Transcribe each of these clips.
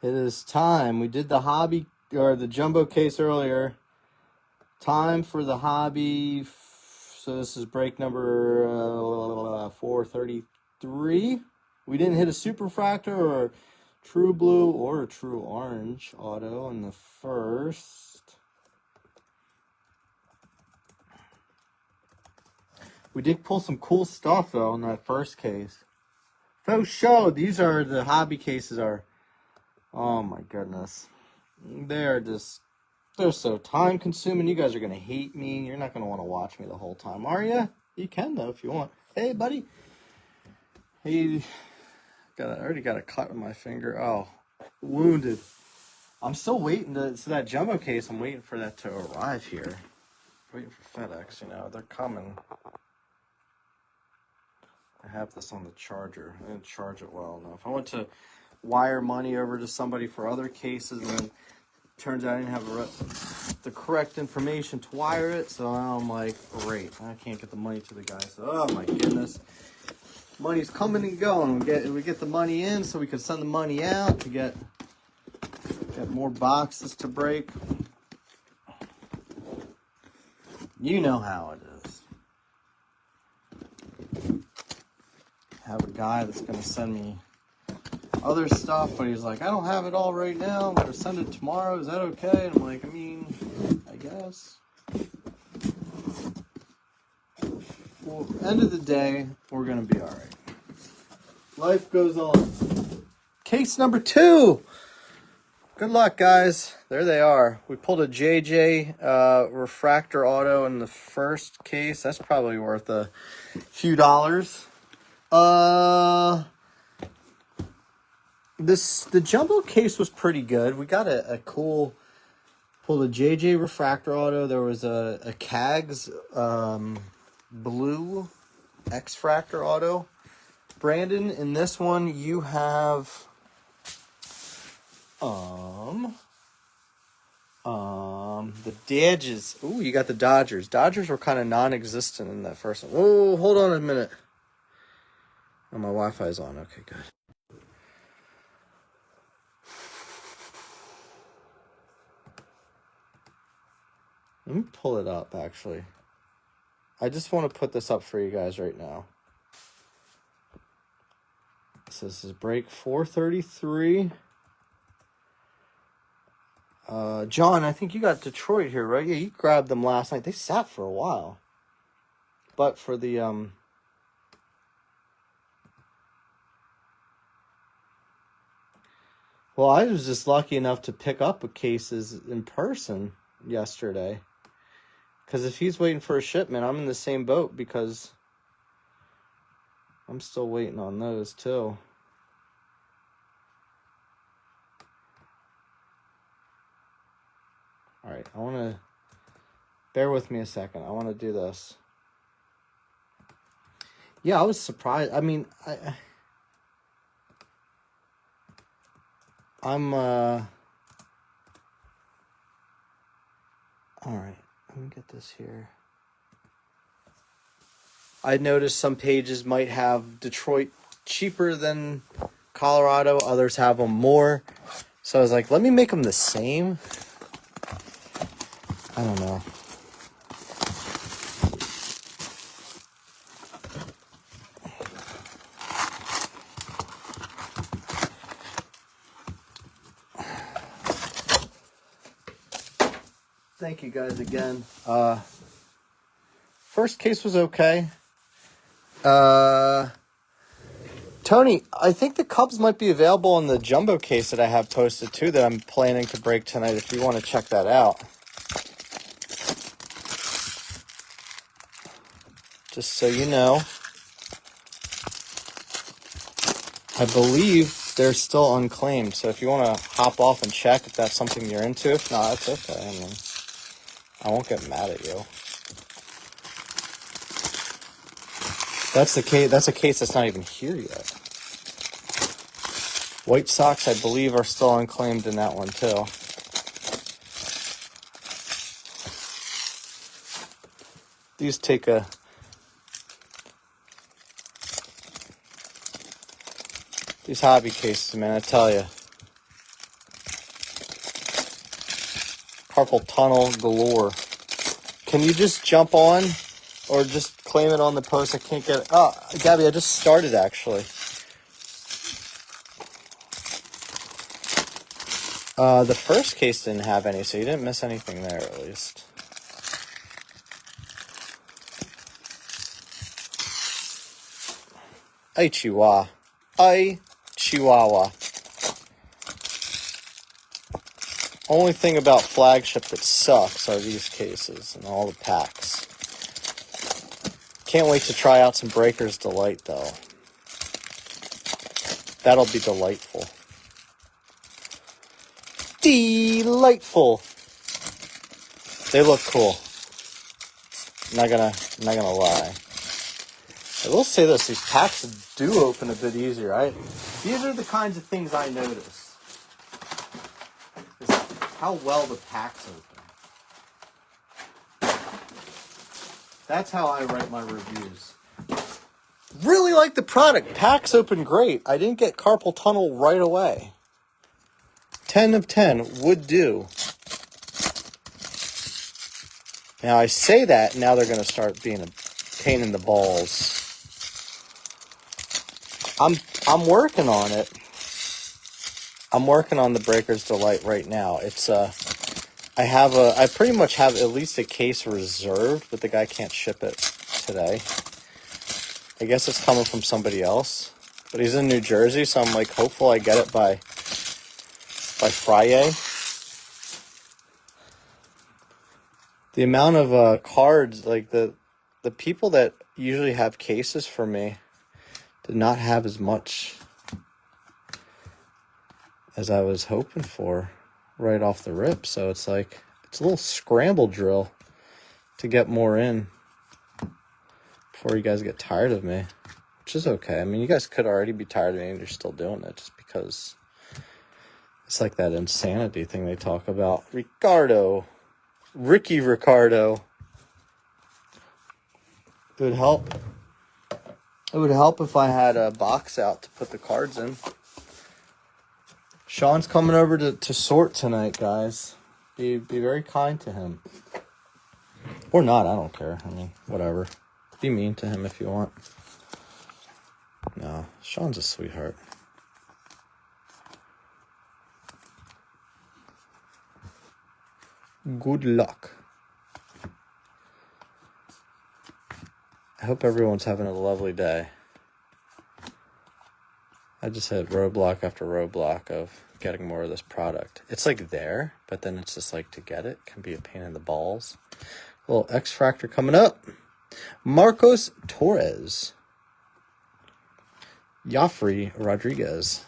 It is time. We did the hobby or the jumbo case earlier. Time for the hobby. So this is break number 433. We didn't hit a super fractor or a true blue or a true orange auto in the first. We did pull some cool stuff though in that first case. Faux show. These are the hobby cases are. Oh my goodness. They're so time consuming. You guys are going to hate me. You're not going to want to watch me the whole time, are you? You can though if you want. Hey buddy. Hey, I already got a cut on my finger. Oh, wounded. I'm still waiting so that jumbo case, I'm waiting for that to arrive here. Waiting for FedEx, they're coming. I have this on the charger. I didn't charge it well enough. I went to wire money over to somebody for other cases, and then turns out I didn't have the correct information to wire it, so I'm like, great, I can't get the money to the guy. So, oh my goodness, money's coming and going. We get the money in, so we can send the money out to get more boxes to break. You know how it is. Have a guy that's going to send me other stuff, but he's like, I don't have it all right now. I'm going to send it tomorrow. Is that okay? And I'm like, I guess. Well, end of the day, we're going to be all right. Life goes on. Case number 2. Good luck, guys. There they are. We pulled a JJ refractor auto in the first case. That's probably worth a few dollars. The jumbo case was pretty good. We got a cool, pulled a JJ refractor auto. There was a CAGS blue X-fractor auto. Brandon, in this one you have the Dodgers. Ooh, you got the Dodgers. Dodgers were kind of non-existent in that first one. Oh, hold on a minute. Oh, my Wi-Fi's on. Okay, good. Let me pull it up, actually. I just want to put this up for you guys right now. So this is break 433. John, I think you got Detroit here, right? Yeah, you grabbed them last night. They sat for a while. But for the well, I was just lucky enough to pick up a cases in person yesterday. Because if he's waiting for a shipment, I'm in the same boat because I'm still waiting on those too. All right, I want to bear with me a second. I want to do this. Yeah, I was surprised. I mean, I'm all right, let me get this here. I noticed some pages might have Detroit cheaper than Colorado. Others have them more. So I was like, let me make them the same. I don't know. Thank you guys again. First case was okay. Tony, I think the Cubs might be available in the jumbo case that I have posted too that I'm planning to break tonight if you want to check that out. Just so you know. I believe they're still unclaimed, so if you want to hop off and check if that's something you're into. If not, it's okay. I mean, I won't get mad at you. That's the case. That's a case that's not even here yet. White Sox, I believe, are still unclaimed in that one too. These take these hobby cases, man, I tell you. Carpal tunnel galore. Can you just jump on or just claim it on the post? I can't get it. Oh, Gabby, I just started actually. The first case didn't have any, so you didn't miss anything there at least. Ay, Chihuahua. Ay, Chihuahua. Only thing about Flagship that sucks are these cases and all the packs. Can't wait to try out some Breaker's Delight, though. That'll be delightful. Delightful. They look cool. Not gonna lie. I will say this: these packs do open a bit easier. These are the kinds of things I notice. Is how well the packs open. That's how I write my reviews. Really like the product. Packs open great. I didn't get carpal tunnel right away. 10 of 10 would do. Now I say that, now they're going to start being a pain in the balls. I'm working on it. I'm working on the Breaker's Delight right now. It's I pretty much have at least a case reserved, but the guy can't ship it today. I guess it's coming from somebody else, but he's in New Jersey, so I'm like hopeful I get it by Friday. The amount of cards, like the people that usually have cases for me did not have as much as I was hoping for right off the rip. So it's like, it's a little scramble drill to get more in before you guys get tired of me, which is okay. I mean, you guys could already be tired of me and you're still doing it just because it's like that insanity thing they talk about. Ricky Ricardo. It would help. It would help if I had a box out to put the cards in. Sean's coming over to sort tonight, guys. Be very kind to him. Or not, I don't care. I mean, whatever. Be mean to him if you want. No, Sean's a sweetheart. Good luck. I hope everyone's having a lovely day. I just had roadblock after roadblock of getting more of this product. It's like there, but then it's just like to get it can be a pain in the balls. A little X-Fractor coming up. Marcos Torres. Joffrey Rodriguez.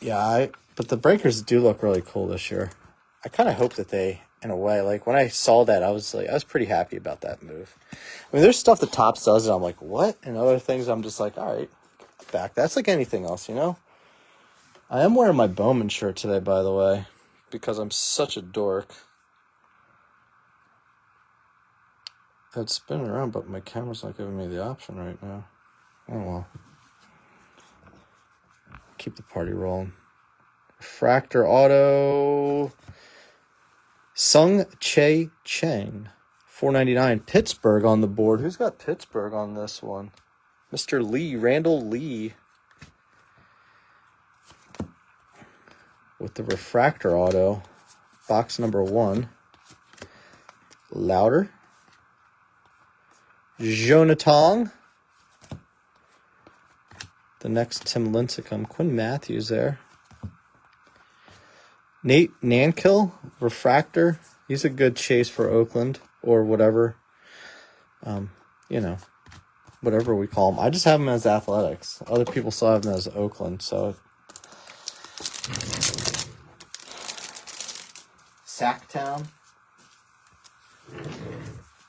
Yeah, but the breakers do look really cool this year. I kind of hope that they, in a way, like when I saw that, I was pretty happy about that move. I mean, there's stuff that Topps does, and I'm like, what? And other things, I'm just like, all right, back. That's like anything else, you know? I am wearing my Bowman shirt today, by the way, because I'm such a dork. I'd spin around, but my camera's not giving me the option right now. Oh, well. Keep the party rolling. Refractor Auto. Sung Che Cheng. $4.99. Pittsburgh on the board. Who's got Pittsburgh on this one? Mr. Lee. Randall Lee. With the Refractor Auto. Box number 1. Louder. Jonathan. The next Tim Lincecum. Quinn Matthews there. Nate Nankill, Refractor. He's a good chase for Oakland or whatever. You know, whatever we call him. I just have him as Athletics. Other people still have him as Oakland. So, Sacktown.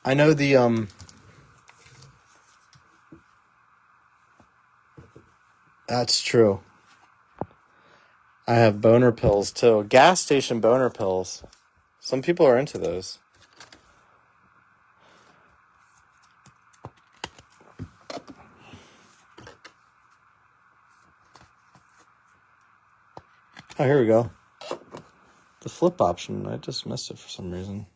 I know the That's true. I have boner pills too. Gas station boner pills. Some people are into those. Oh, here we go. the flip option. I just missed it for some reason.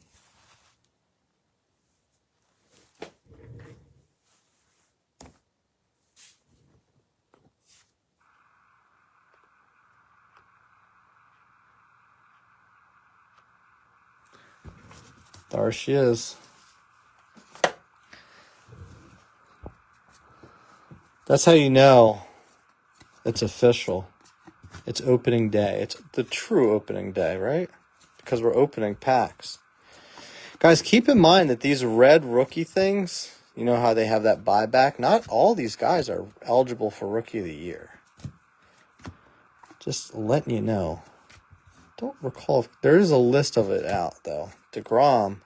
There she is. That's how you know it's official. It's opening day. It's the true opening day, right? Because we're opening packs. Guys, keep in mind that these red rookie things, you know how they have that buyback? Not all these guys are eligible for Rookie of the Year. Just letting you know. Don't recall if there is a list of it out, though. DeGrom.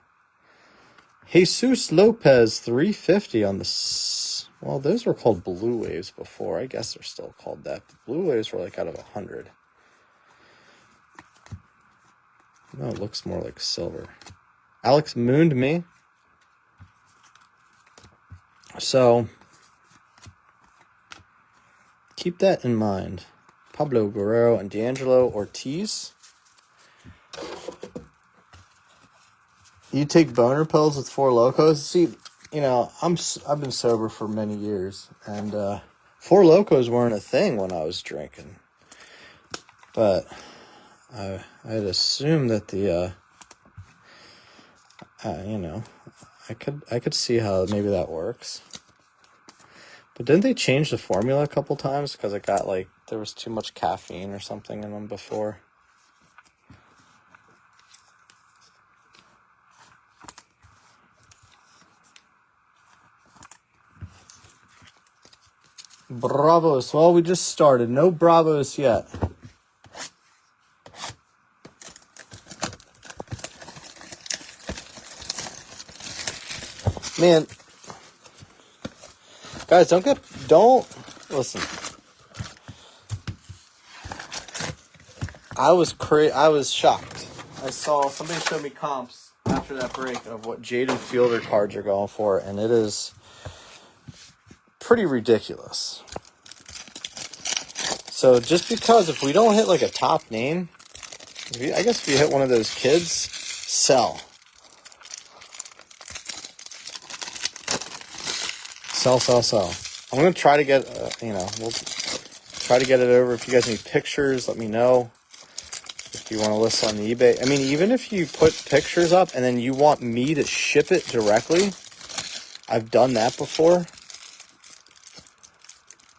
Jesus Lopez, 350 on the... Well, those were called Blue Waves before. I guess they're still called that. But Blue Waves were like out of 100. No, it looks more like silver. Alex mooned me. So, keep that in mind. Pablo Guerrero and D'Angelo Ortiz. You take boner pills with Four Locos. See, you know, I've been sober for many years, and Four Locos weren't a thing when I was drinking. But I'd assume that the you know, I could see how maybe that works. But didn't they change the formula a couple times because it got like there was too much caffeine or something in them before? Bravos. Well, we just started. No Bravos yet. Man, guys, don't listen. I was shocked. I saw somebody showed me comps after that break of what Jaden Fielder cards are going for, and it is pretty ridiculous. So just because if we don't hit like a top name, I guess if you hit one of those kids, sell. Sell. I'm going to try to get, we'll try to get it over. If you guys need pictures, let me know. If you want to list on the eBay. I mean, even if you put pictures up and then you want me to ship it directly, I've done that before.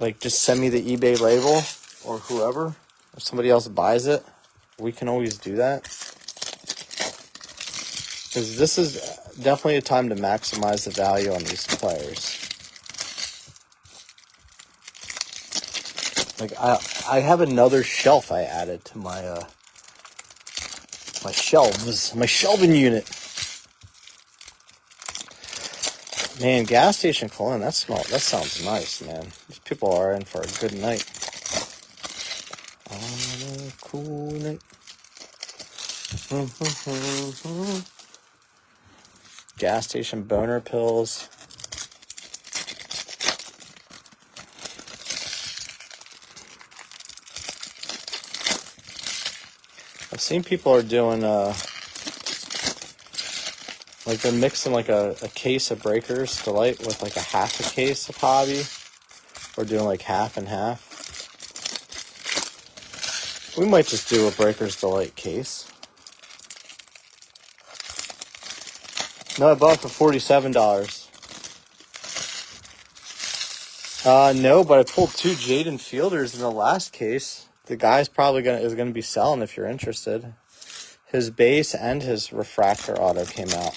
Like, just send me the eBay label or whoever. If somebody else buys it, we can always do that. Because this is definitely a time to maximize the value on these players. Like, I have another shelf I added to my my shelves, my shelving unit. Man, gas station cologne, that sounds nice, man. These people are in for a good night. On a cool night. Gas station boner pills. I've seen people are doing like they're mixing like a case of Breakers Delight with like a half a case of Hobby, or doing like half and half. We might just do a Breakers Delight case. No, I bought it for $47. No, but I pulled 2 Jaden Fielders in the last case. The guy's probably is gonna be selling if you're interested. His base and his refractor auto came out.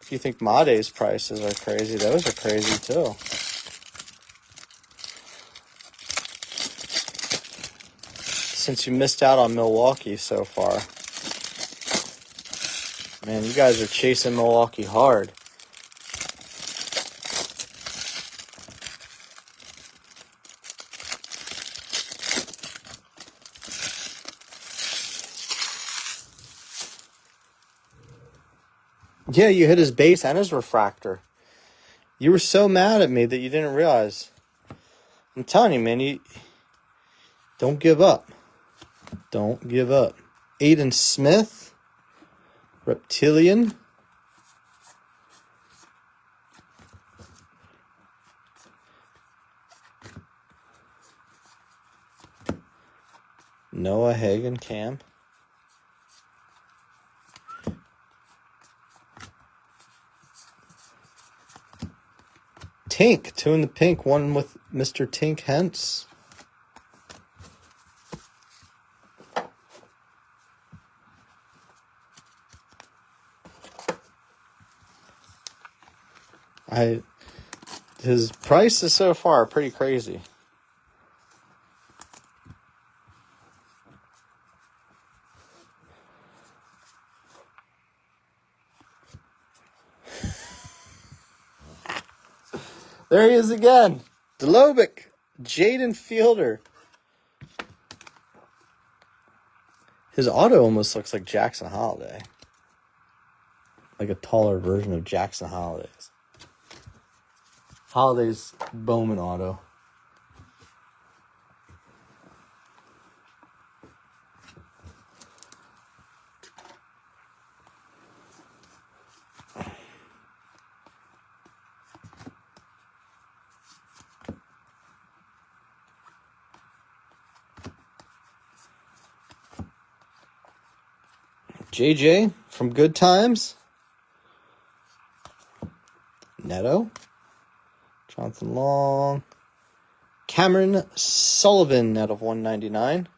If you think Made's prices are crazy, those are crazy too. Since you missed out on Milwaukee so far. Man, you guys are chasing Milwaukee hard. Yeah, you hit his base and his refractor. You were so mad at me that you didn't realize. I'm telling you, man, you don't give up. Don't give up. Aiden Smith, Reptilian. Noah Hagen, Cam. Tink, 2 in the pink, 1 with Mr. Tink Hence. His prices so far are pretty crazy. There he is again. Delobic, Jaden Fielder. His auto almost looks like Jackson Holiday. Like a taller version of Jackson Holiday's. Holiday's Bowman auto. JJ from Good Times. Neto. Jonathan Long. Cameron Sullivan out of 199.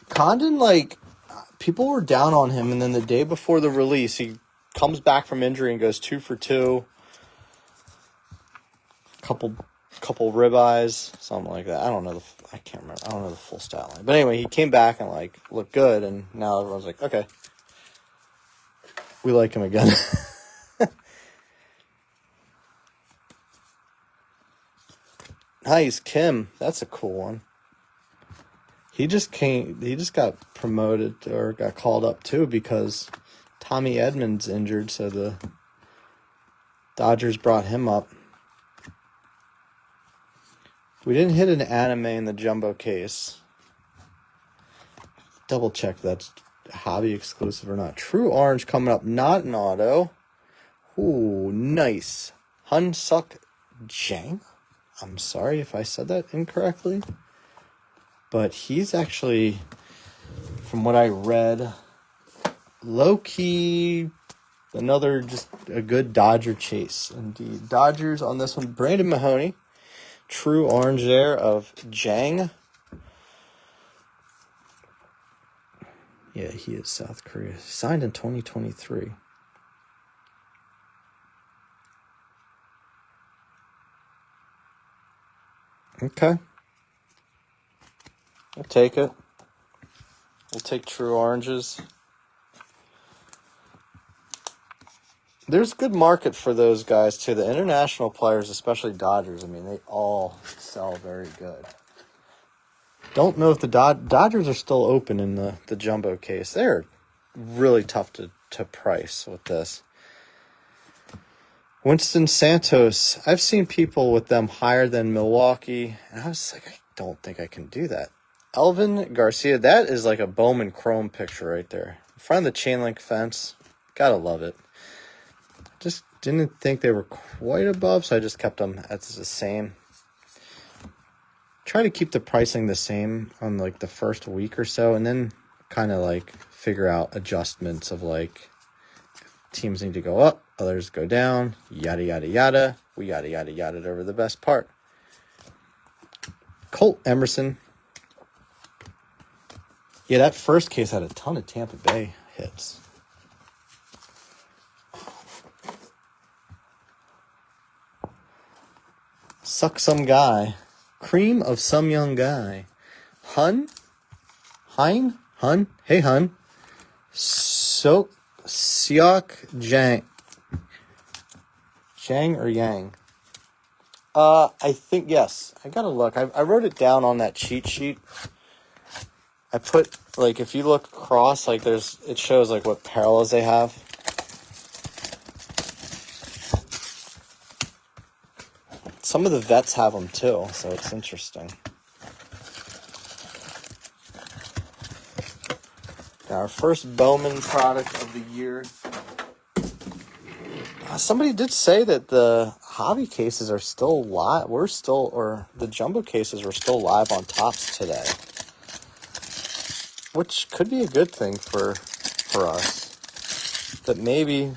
Condon, like, people were down on him, and then the day before the release, he comes back from injury and goes 2 for 2. Couple ribeyes, something like that. I don't know. I can't remember. I don't know the full stat line. But anyway, he came back and, like, looked good, and now everyone's like, okay, we like him again. Nice, Kim. That's a cool one. He just got promoted or got called up too because Tommy Edmonds injured, so the Dodgers brought him up. We didn't hit an anime in the jumbo case. Double check that's hobby exclusive or not. True Orange coming up, not an auto. Ooh, nice. Hunsuk Jang. I'm sorry if I said that incorrectly. But he's actually, from what I read, low-key, another just a good Dodger chase. Indeed. Dodgers on this one. Brandon Mahoney. True Orange there of Jang. Yeah, he is South Korea. He signed in 2023. Okay. We'll take it. We'll take True Oranges. There's good market for those guys, too. The international players, especially Dodgers, I mean, they all sell very good. Don't know if the Dodgers are still open in the jumbo case. They're really tough to price with this. Winston Santos. I've seen people with them higher than Milwaukee, and I was like, I don't think I can do that. Elvin Garcia. That is like a Bowman Chrome picture right there. In front of the chain link fence. Gotta love it. Just didn't think they were quite above, so I just kept them as the same. Try to keep the pricing the same on like the first week or so, and then kind of like figure out adjustments of like teams need to go up, others go down, yada yada yada. We yada yada yada over the best part. Colt Emerson. Yeah, that first case had a ton of Tampa Bay hits. Suck some guy. Cream of some young guy. Hun? Hey, Hun. Siok Jang. Jang or Yang? I think, yes. I gotta look. I wrote it down on that cheat sheet. I put, like, if you look across, like, it shows, like, what parallels they have. some of the vets have them too, so it's interesting. Our first Bowman product of the year. Somebody did say that the hobby cases are still live. The jumbo cases were still live on Topps today, which could be a good thing for us. That maybe.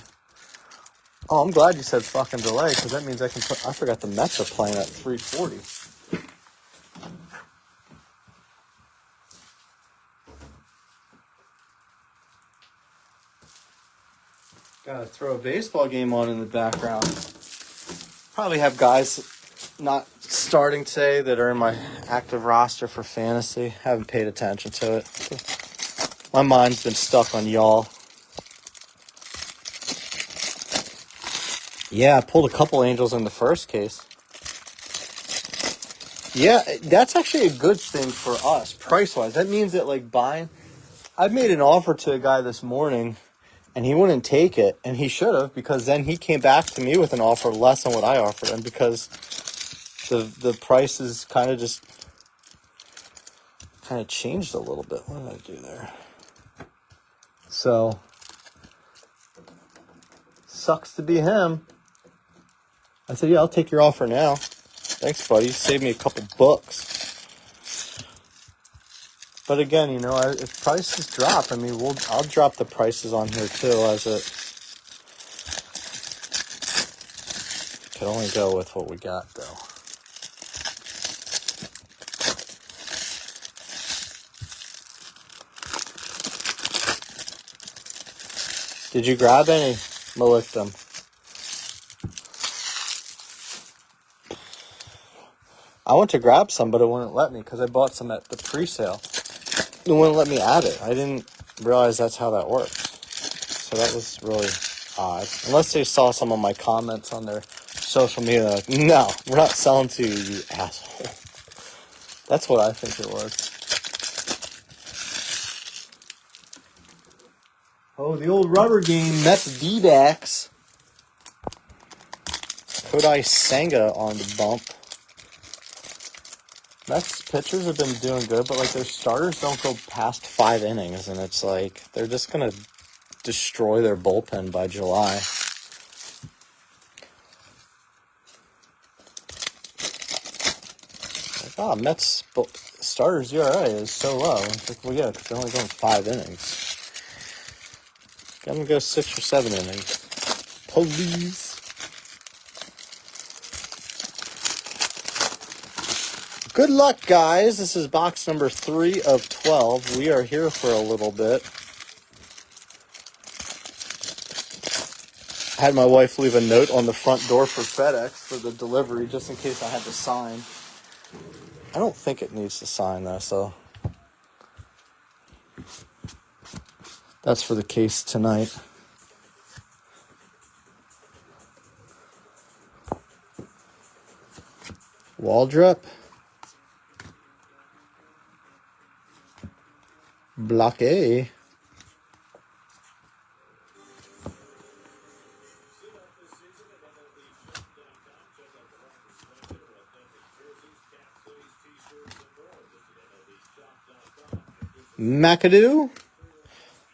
Oh, I'm glad you said fucking delay, because that means I can put. I forgot the Mets are playing at 3:40. Gotta throw a baseball game on in the background. Probably have guys not starting today that are in my active roster for fantasy. Haven't paid attention to it. My mind's been stuck on y'all. Yeah, I pulled a couple Angels in the first case. Yeah, that's actually a good thing for us, price-wise. That means that, like, buying... I made an offer to a guy this morning, and he wouldn't take it, and he should have, because then he came back to me with an offer less than what I offered, and because the prices kind of changed a little bit. What did I do there? So, sucks to be him. I said, yeah, I'll take your offer now. Thanks, buddy. You saved me a couple bucks. But again, if prices drop, I'll drop the prices on here too, as it could only go with what we got, though. Did you grab any, Malikdom? I went to grab some, but it wouldn't let me because I bought some at the pre-sale. It wouldn't let me add it. I didn't realize that's how that works. So that was really odd. Unless they saw some of my comments on their social media, like, no, we're not selling to you, you asshole. That's what I think it was. Oh, the old rubber game, Mets D-backs. Kodai Senga on the bump. Mets pitchers have been doing good, but like their starters don't go past 5 innings, and it's like they're just gonna destroy their bullpen by July. Like, Mets starters ERA is so low. It's like, well, yeah, because they're only going 5 innings. Got them to go 6 or 7 innings. Please. Good luck, guys. This is box number 3 of 12. We are here for a little bit. I had my wife leave a note on the front door for FedEx for the delivery, just in case I had to sign. I don't think it needs to sign, though, so that's for the case tonight. Waldrop. Block A. McAdoo.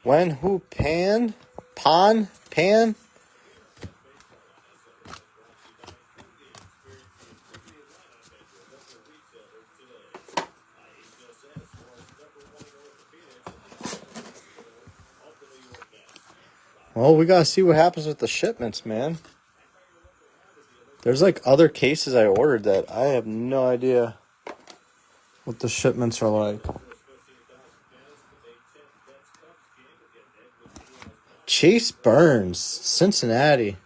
When, who, Pan? Well, we gotta see what happens with the shipments, man. There's like other cases I ordered that I have no idea what the shipments are like. Chase Burns, Cincinnati.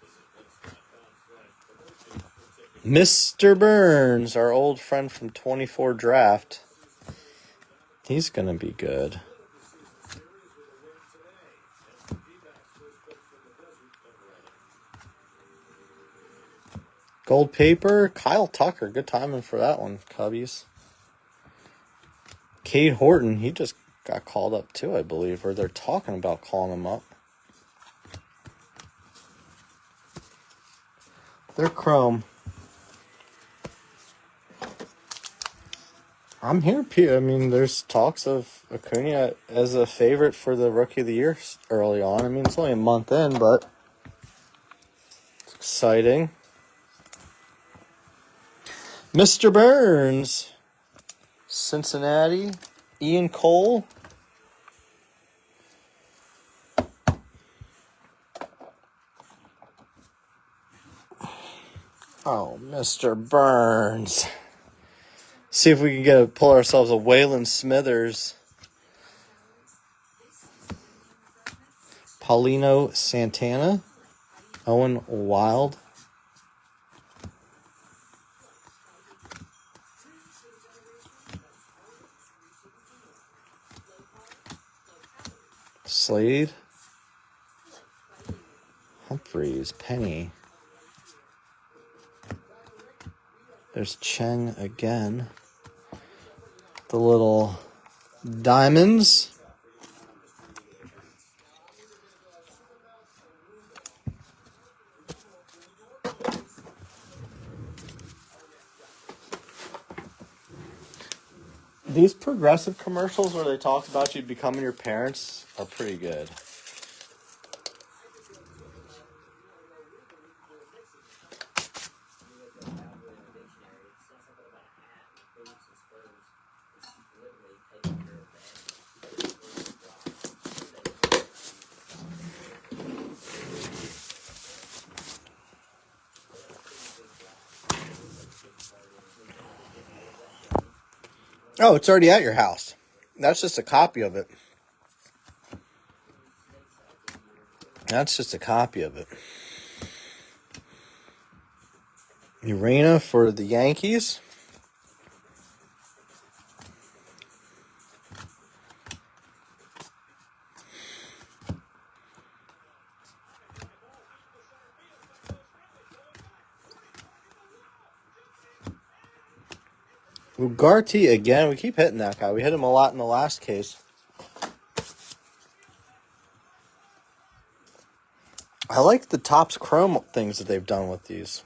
Mr. Burns, our old friend from 24 draft. He's gonna be good. Gold paper, Kyle Tucker. Good timing for that one, Cubbies. Cade Horton, he just got called up too, I believe, or they're talking about calling him up. They're chrome. I'm here, Pete. I mean, there's talks of Acuna as a favorite for the Rookie of the Year early on. I mean, it's only a month in, but it's exciting. Mr. Burns, Cincinnati, Ian Cole. Oh, Mr. Burns. See if we can pull ourselves a Waylon Smithers. Paulino Santana. Owen Wild. Slade. Humphreys. Penny. There's Cheng again. The little diamonds. These Progressive commercials where they talk about you becoming your parents are pretty good. Oh, it's already at your house. That's just a copy of it. That's just a copy of it. Urena for the Yankees. Ugarte again. We keep hitting that guy. We hit him a lot in the last case. I like the Topps Chrome things that they've done with these.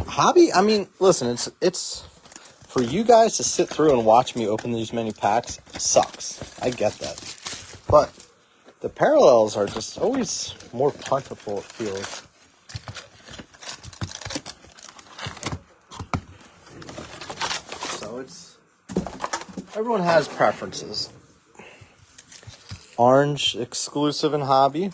Hobby, I mean, listen, it's for you guys to sit through and watch me open these many packs sucks. I get that. But the parallels are just always more plentiful, it feels. So everyone has preferences. Orange exclusive in hobby.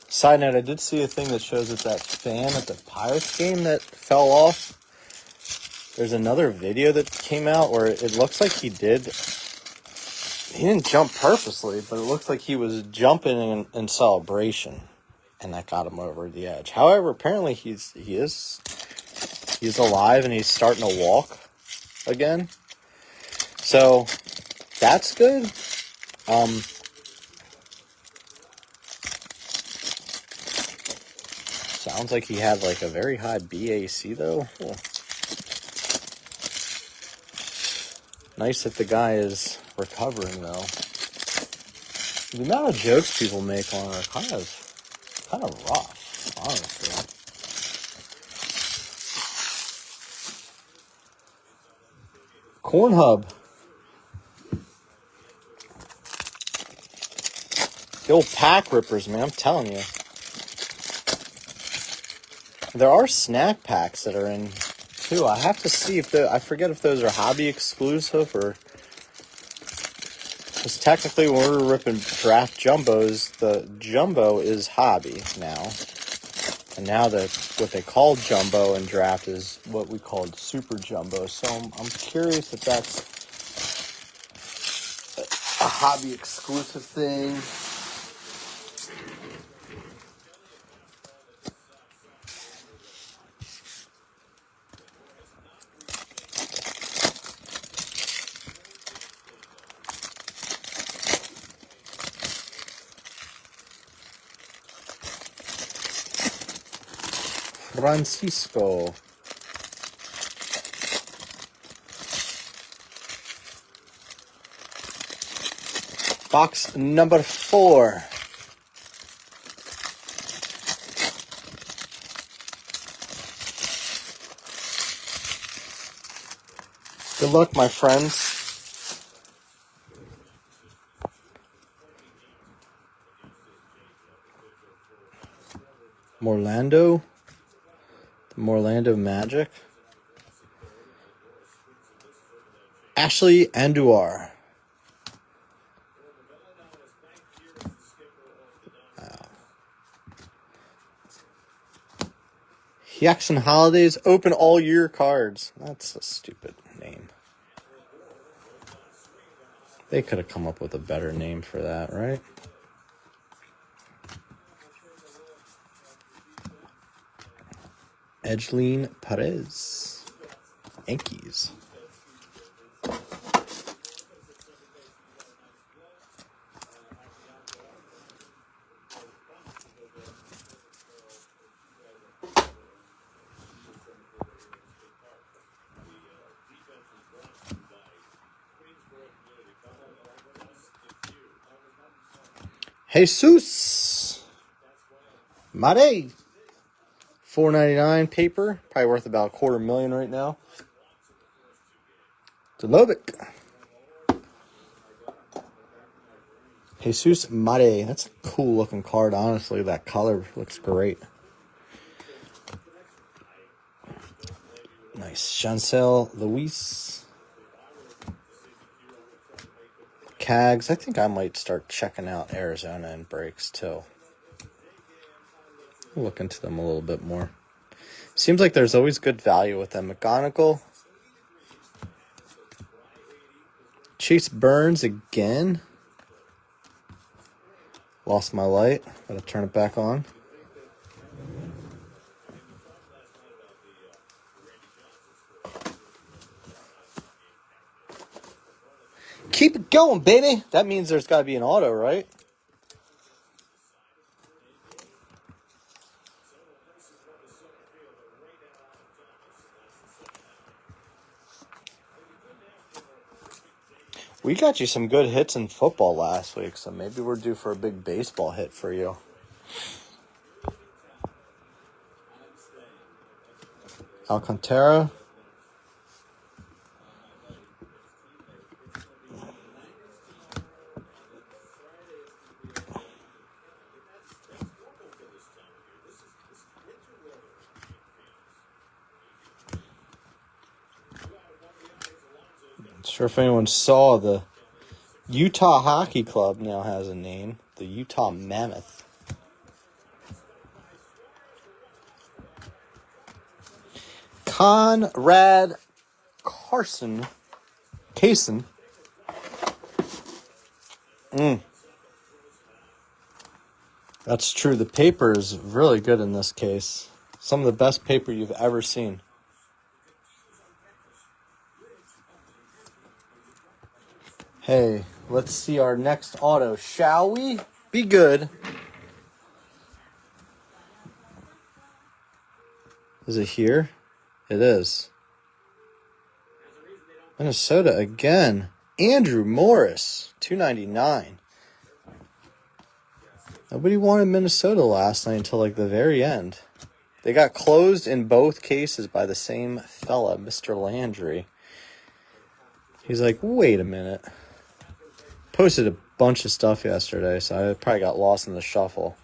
Side note, I did see a thing that shows that fan at the Pirates game that fell off. There's another video that came out where it looks like he didn't jump purposely, but it looks like he was jumping in celebration, and that got him over the edge. However, apparently he's alive and he's starting to walk again. So that's good. Sounds like he had like a very high BAC though. Cool. Nice that the guy is recovering though. The amount of jokes people make on it are kind of rough, honestly. Corn Hub. The old pack rippers, man, I'm telling you. There are snack packs that are in too. I have to see I forget if those are hobby exclusive or... Because technically when we're ripping draft jumbos, the jumbo is hobby now. And now what they call jumbo and draft is what we called super jumbo. So I'm curious if that's a hobby exclusive thing. Francisco. Box number 4. Good luck, my friends. Morlando. The Morlando Magic. Ashley Andujar. Jackson Holidays open all year cards. That's a stupid name. They could have come up with a better name for that, right? Edgeline Perez. Yankees. Jesus Mate. $4.99 paper. Probably worth about $250,000 right now. Delovic. Jesus Mate. That's a cool looking card, honestly. That color looks great. Nice. Chancel Luis. Cags. I think I might start checking out Arizona and breaks too. I'll look into them a little bit more. Seems like there's always good value with them. McGonigal. Chase Burns again. Lost my light. Gotta turn it back on. Keep it going, baby. That means there's got to be an auto, right? We got you some good hits in football last week, so maybe we're due for a big baseball hit for you. Alcantara. Not sure if anyone saw the Utah Hockey Club now has a name. The Utah Mammoth. Conrad Kaysen. That's true. The paper is really good in this case. Some of the best paper you've ever seen. Hey, let's see our next auto, shall we? Be good. Is it here? It is. Minnesota again. Andrew Morris, $2.99. Nobody wanted Minnesota last night until like the very end. They got closed in both cases by the same fella, Mr. Landry. He's like, wait a minute. Posted a bunch of stuff yesterday, so I probably got lost in the shuffle.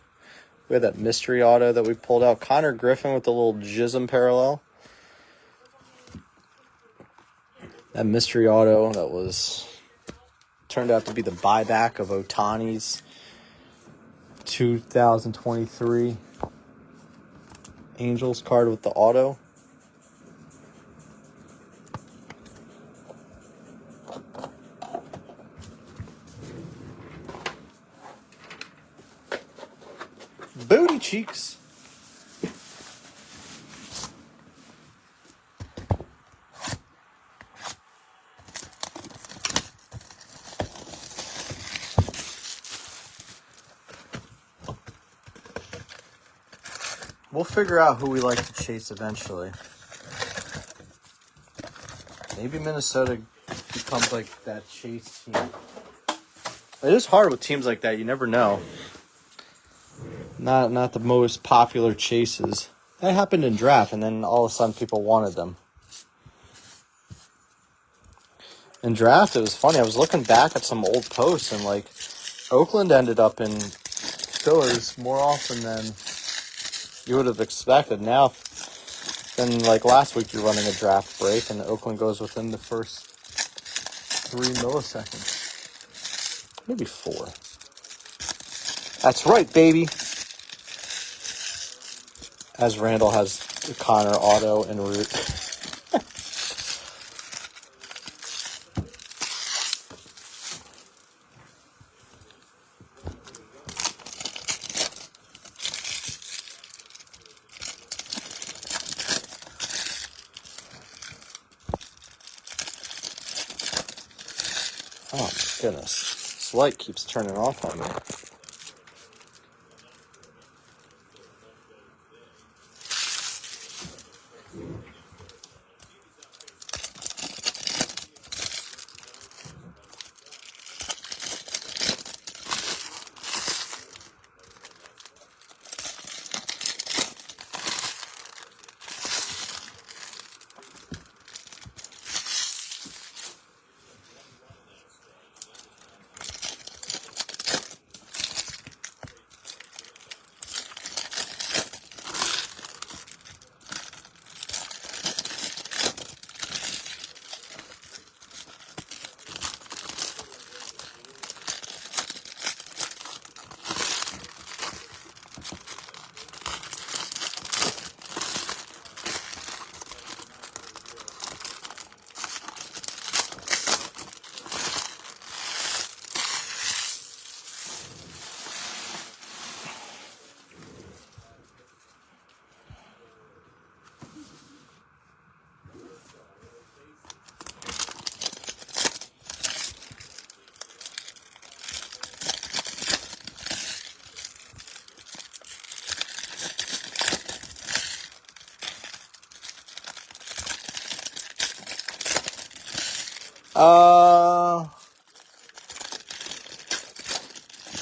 We had that mystery auto that we pulled out. Connor Griffin with the little jism parallel. That mystery auto that turned out to be the buyback of Ohtani's 2023 Angels card with the auto. Booty cheeks. We'll figure out who we like to chase eventually. Maybe Minnesota becomes like that chase team. It is hard with teams like that. You never know. Not the most popular chases. That happened in draft, and then all of a sudden people wanted them. In draft, it was funny. I was looking back at some old posts, and like Oakland ended up in fillers more often than you would have expected. Now, then like last week, you're running a draft break, and Oakland goes within the first 3 milliseconds. Maybe 4. That's right, baby. As Randall has Connor auto en route. Oh my goodness. This light keeps turning off on me.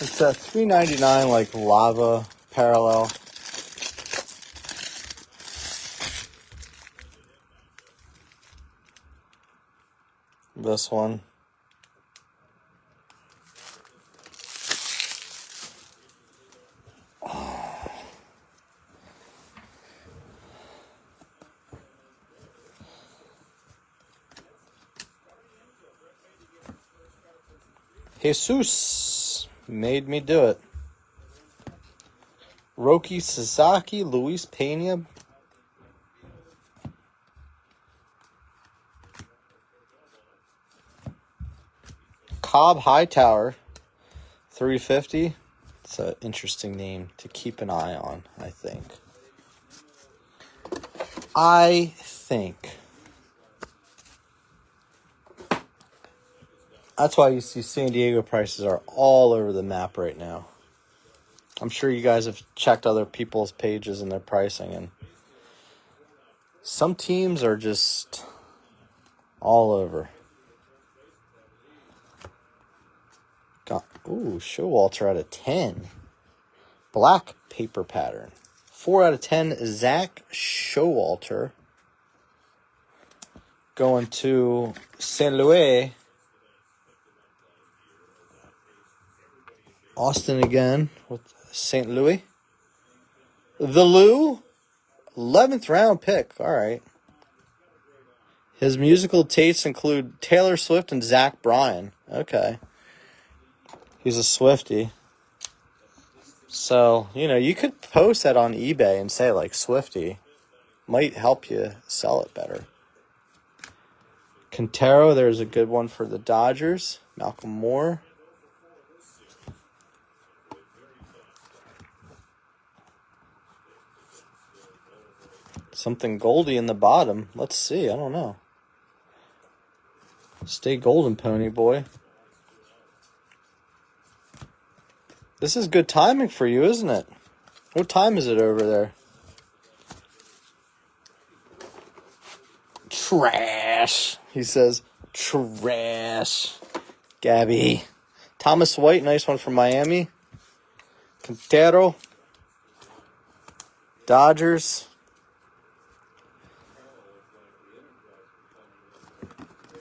It's a $3.99 like lava parallel. This one. Jesus made me do it. Roki Sasaki, Luis Pena. Cobb Hightower, 350. It's an interesting name to keep an eye on, I think. That's why you see San Diego prices are all over the map right now. I'm sure you guys have checked other people's pages and their pricing, and some teams are just all over. Showalter out of 10. Black paper pattern. 4 out of 10, Zach Showalter. Going to St. Louis. Austin again with St. Louis. The Lou, 11th round pick. All right. His musical tastes include Taylor Swift and Zach Bryan. Okay. He's a Swiftie. So, you could post that on eBay and say, like, Swiftie. Might help you sell it better. Quintero, there's a good one for the Dodgers. Malcolm Moore. Something goldy in the bottom. Let's see. I don't know. Stay golden, pony boy. This is good timing for you, isn't it? What time is it over there? Trash. He says, trash. Gabby. Thomas White, nice one from Miami. Quintero. Dodgers.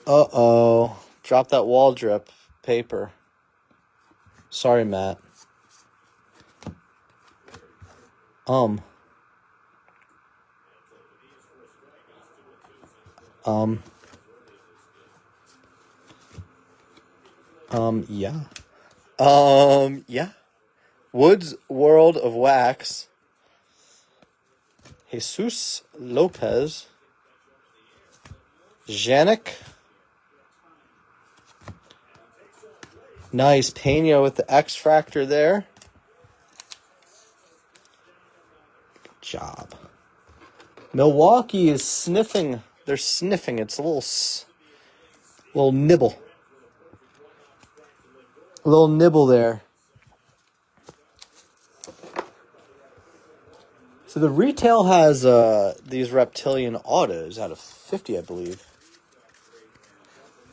Uh-oh. Drop that wall drip paper. Sorry, Matt. Yeah. Yeah. Woods World of Wax. Jesus Lopez. Janik. Nice. Pena with the X Factor there. Good job. Milwaukee is sniffing. They're sniffing. It's a little nibble. A little nibble there. So the retail has these reptilian autos out of 50, I believe.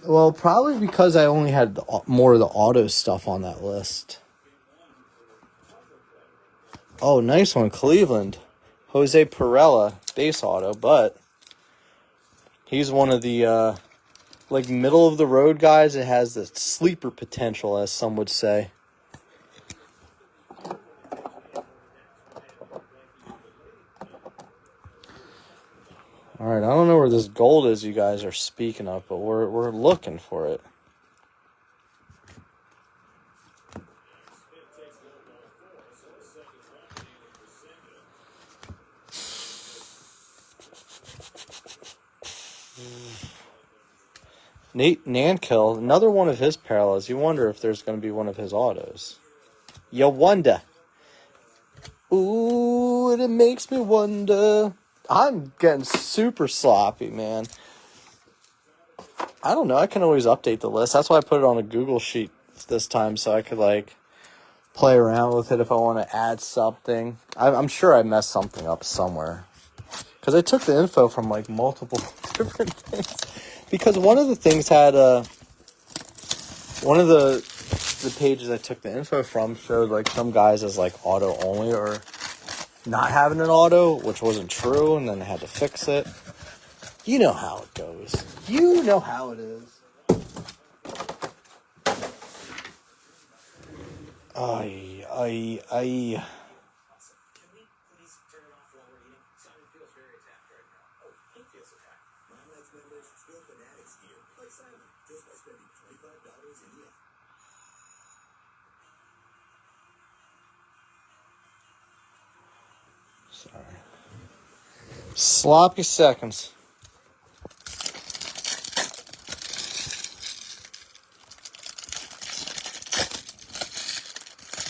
Well, probably because I only had more of the auto stuff on that list. Oh, nice one, Cleveland. Jose Perella, base auto, but he's one of the middle of the road guys that has the sleeper potential, as some would say. All right, I don't know where this gold is you guys are speaking of, but we're looking for it. Nate Nankill, another one of his parallels. You wonder if there's going to be one of his autos. You wonder. Ooh, and it makes me wonder. I'm getting super sloppy, man. I don't know. I can always update the list. That's why I put it on a Google sheet this time, so I could, play around with it if I want to add something. I'm sure I messed something up somewhere. Because I took the info from, multiple different things. Because one of the things had one of the pages I took the info from showed some guys as auto only or not having an auto, which wasn't true, and then they had to fix it. You know how it goes. You know how it is. Ay. Sorry. Sloppy seconds.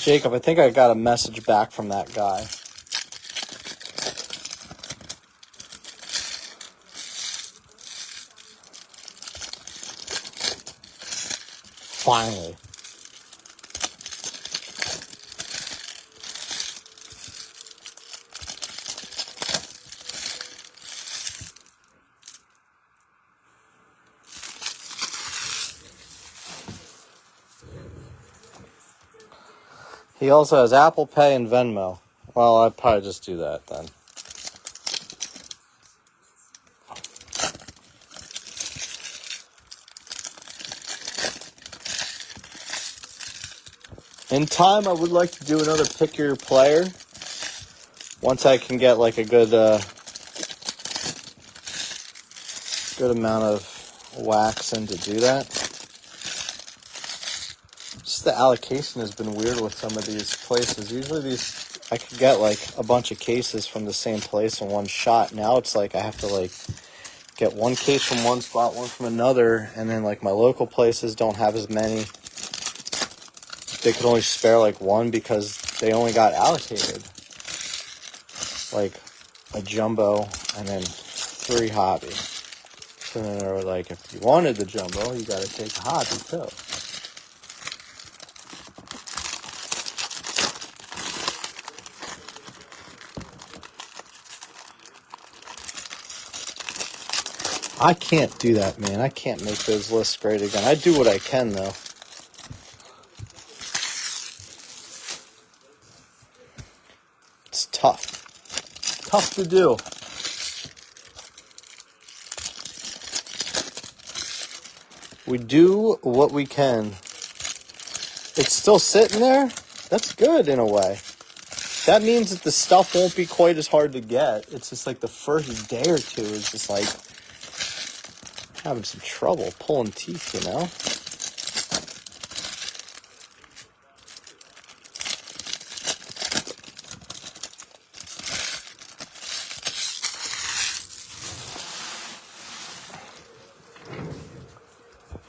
Jacob, I think I got a message back from that guy. Finally. He also has Apple Pay and Venmo. Well, I'd probably just do that then. In time, I would like to do another pick your player. Once I can get a good amount of wax in to do that. Just the allocation has been weird with some of these places. Usually I could get a bunch of cases from the same place in one shot. Now it's I have to get one case from one spot, one from another, and then my local places don't have as many. They could only spare one because they only got allocated a jumbo and then 3 hobby. So then they were if you wanted the jumbo, you got to take a hobby too. I can't do that, man. I can't make those lists great again. I do what I can, though. It's tough. Tough to do. We do what we can. It's still sitting there? That's good in a way. That means that the stuff won't be quite as hard to get. It's just like the first day or two is just like having some trouble pulling teeth, you know?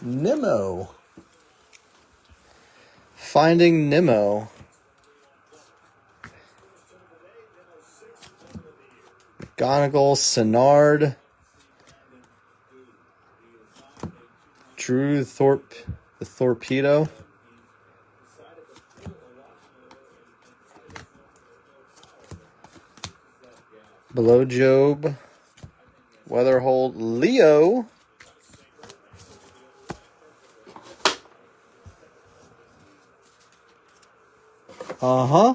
Nemo. Finding Nemo. McGonagall, Sinard. Drew Thorpe, the Torpedo. Below Job. Weatherhold, Leo. Uh-huh.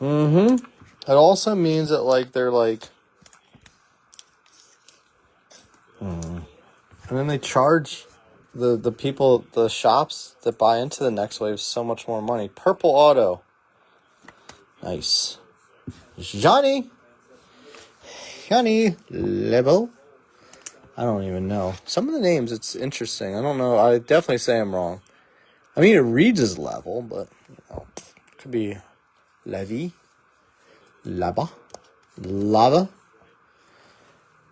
Mm-hmm. It also means that, like, they're like... And then they charge the people, the shops that buy into the next wave so much more money. Purple Auto. Nice. Johnny Level. I don't even know. Some of the names, it's interesting. I don't know. I definitely say I'm wrong. I mean, it reads as level, but, you know, it could be Levy. Lava.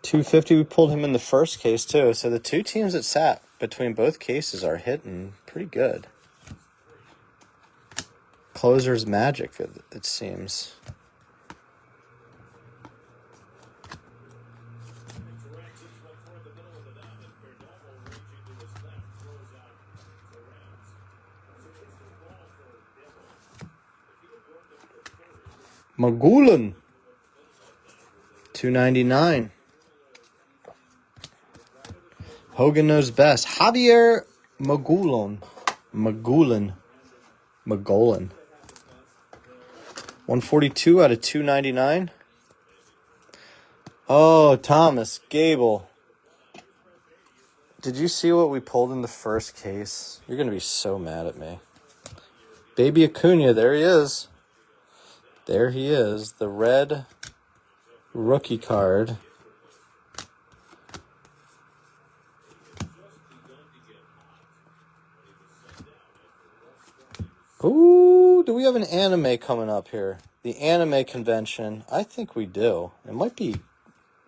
250, we pulled him in the first case, too. So the two teams that sat between both cases are hitting pretty good. Closer's magic, it seems. Magulin. $2.99. Hogan knows best. Javier Magulin. 142 out of 299. Oh, Thomas Gable. Did you see what we pulled in the first case? You're going to be so mad at me. Baby Acuna, there he is. There he is. The red rookie card. Ooh, do we have an anime coming up here? The anime convention. I think we do. It might be.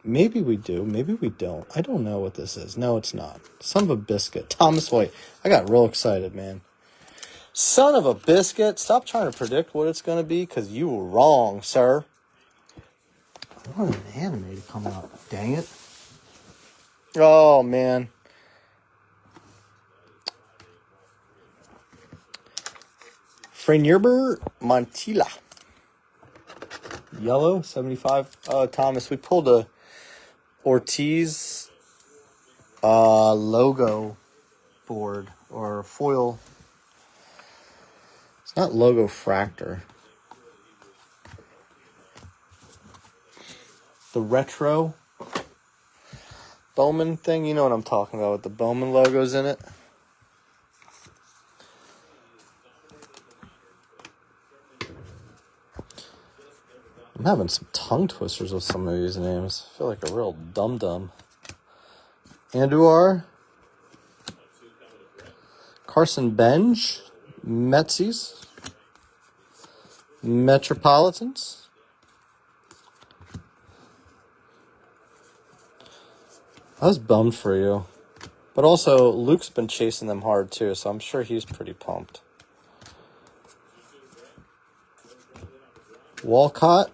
Maybe we do. Maybe we don't. I don't know what this is. No, it's not. Son of a biscuit. Thomas White. I got real excited, man. Son of a biscuit. Stop trying to predict what it's going to be because you were wrong, sir. I want an anime to come out. Dang it. Oh, man. Freinierber Montilla. Yellow, 75. Thomas, we pulled a Ortiz logo board or foil. It's not logo fractor. The retro Bowman thing, you know what I'm talking about with the Bowman logos in it. I'm having some tongue twisters with some of these names. I feel like a real dum-dum. Anduar. Carson Benj. Metsies. Metropolitans. I was bummed for you. But also, Luke's been chasing them hard too, so I'm sure he's pretty pumped. Walcott.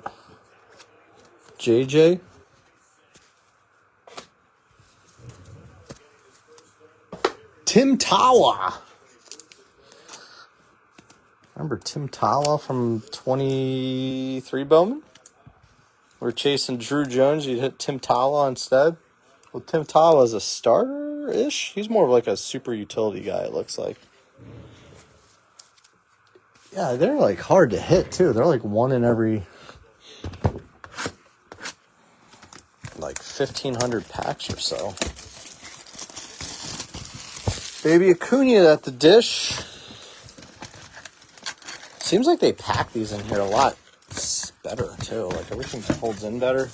JJ. Tim Tawa. Remember Tim Tawa from 23 Bowman? We're chasing Drew Jones. You'd hit Tim Tala instead. Well, Tim Tala is a starter-ish. He's more of like a super utility guy, it looks like. Yeah, they're like hard to hit, too. They're like one in every like 1,500 packs or so. Baby Acuna at the dish. Seems like they pack these in here a lot better, too. Like, everything holds in better.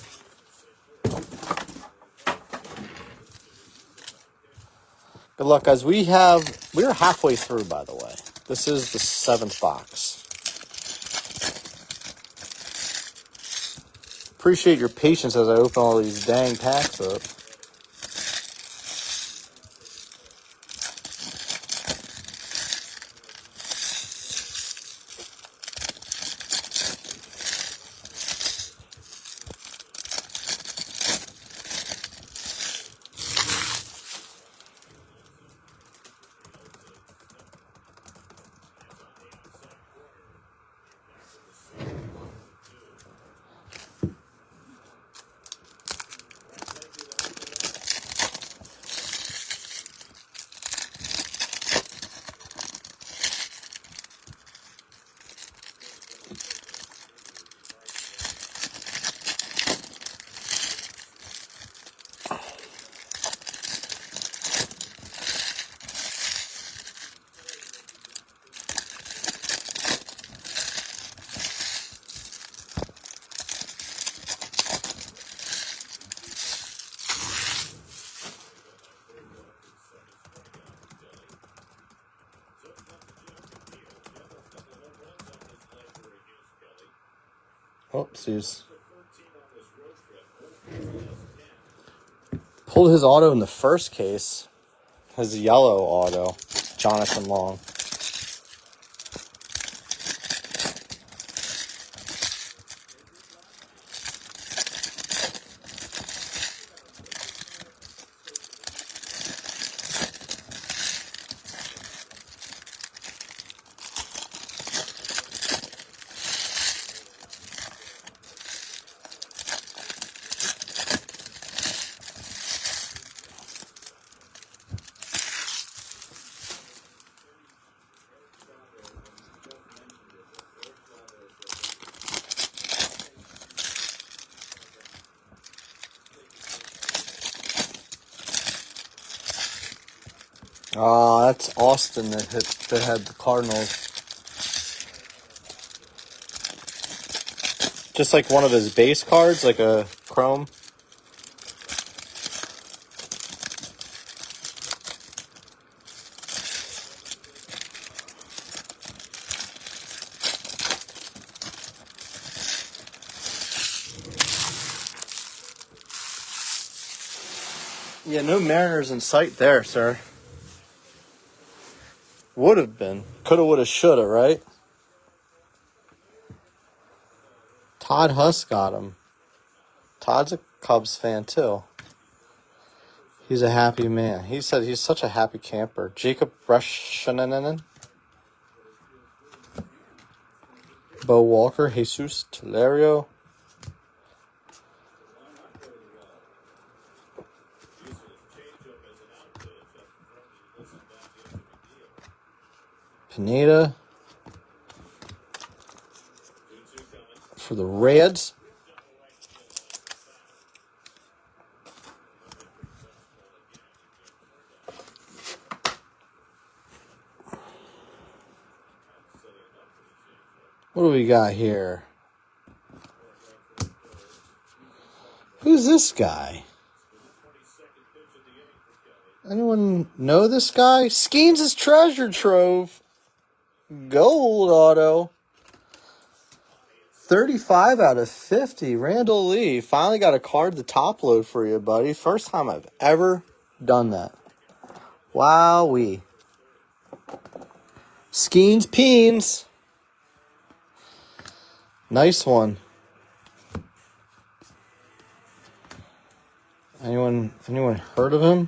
Good luck, guys. We're halfway through, by the way. This is the 7th box. Appreciate your patience as I open all these dang packs up. Oopsies. Pulled his auto in the first case. His yellow auto. Jonathan Long. Oh, that's Austin that had the Cardinals. Just like one of his base cards, like a chrome. Yeah, no Mariners in sight there, sir. Would have been. Coulda, woulda, shoulda, right? Todd Huss got him. Todd's a Cubs fan, too. He's a happy man. He said he's such a happy camper. Jacob Breschanen. Bo Walker. Jesus Telerio. Pineda. For the Reds. What do we got here? Who's this guy? Anyone know this guy? Skeens' treasure trove. Gold auto. 35 out of 50. Randall Lee. Finally got a card to top load for you, buddy. First time I've ever done that. Wowee. Skeens Peens. Nice one. Anyone heard of him?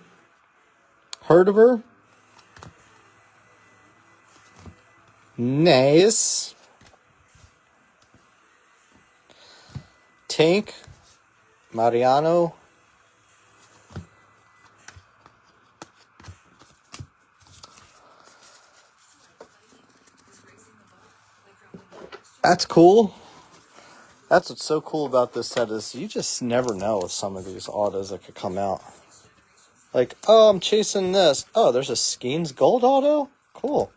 Heard of her? Nice. Tank, Mariano. That's cool. That's what's so cool about this set is you just never know with some of these autos that could come out. Like, oh, I'm chasing this. Oh, there's a Skeens Gold auto? Cool.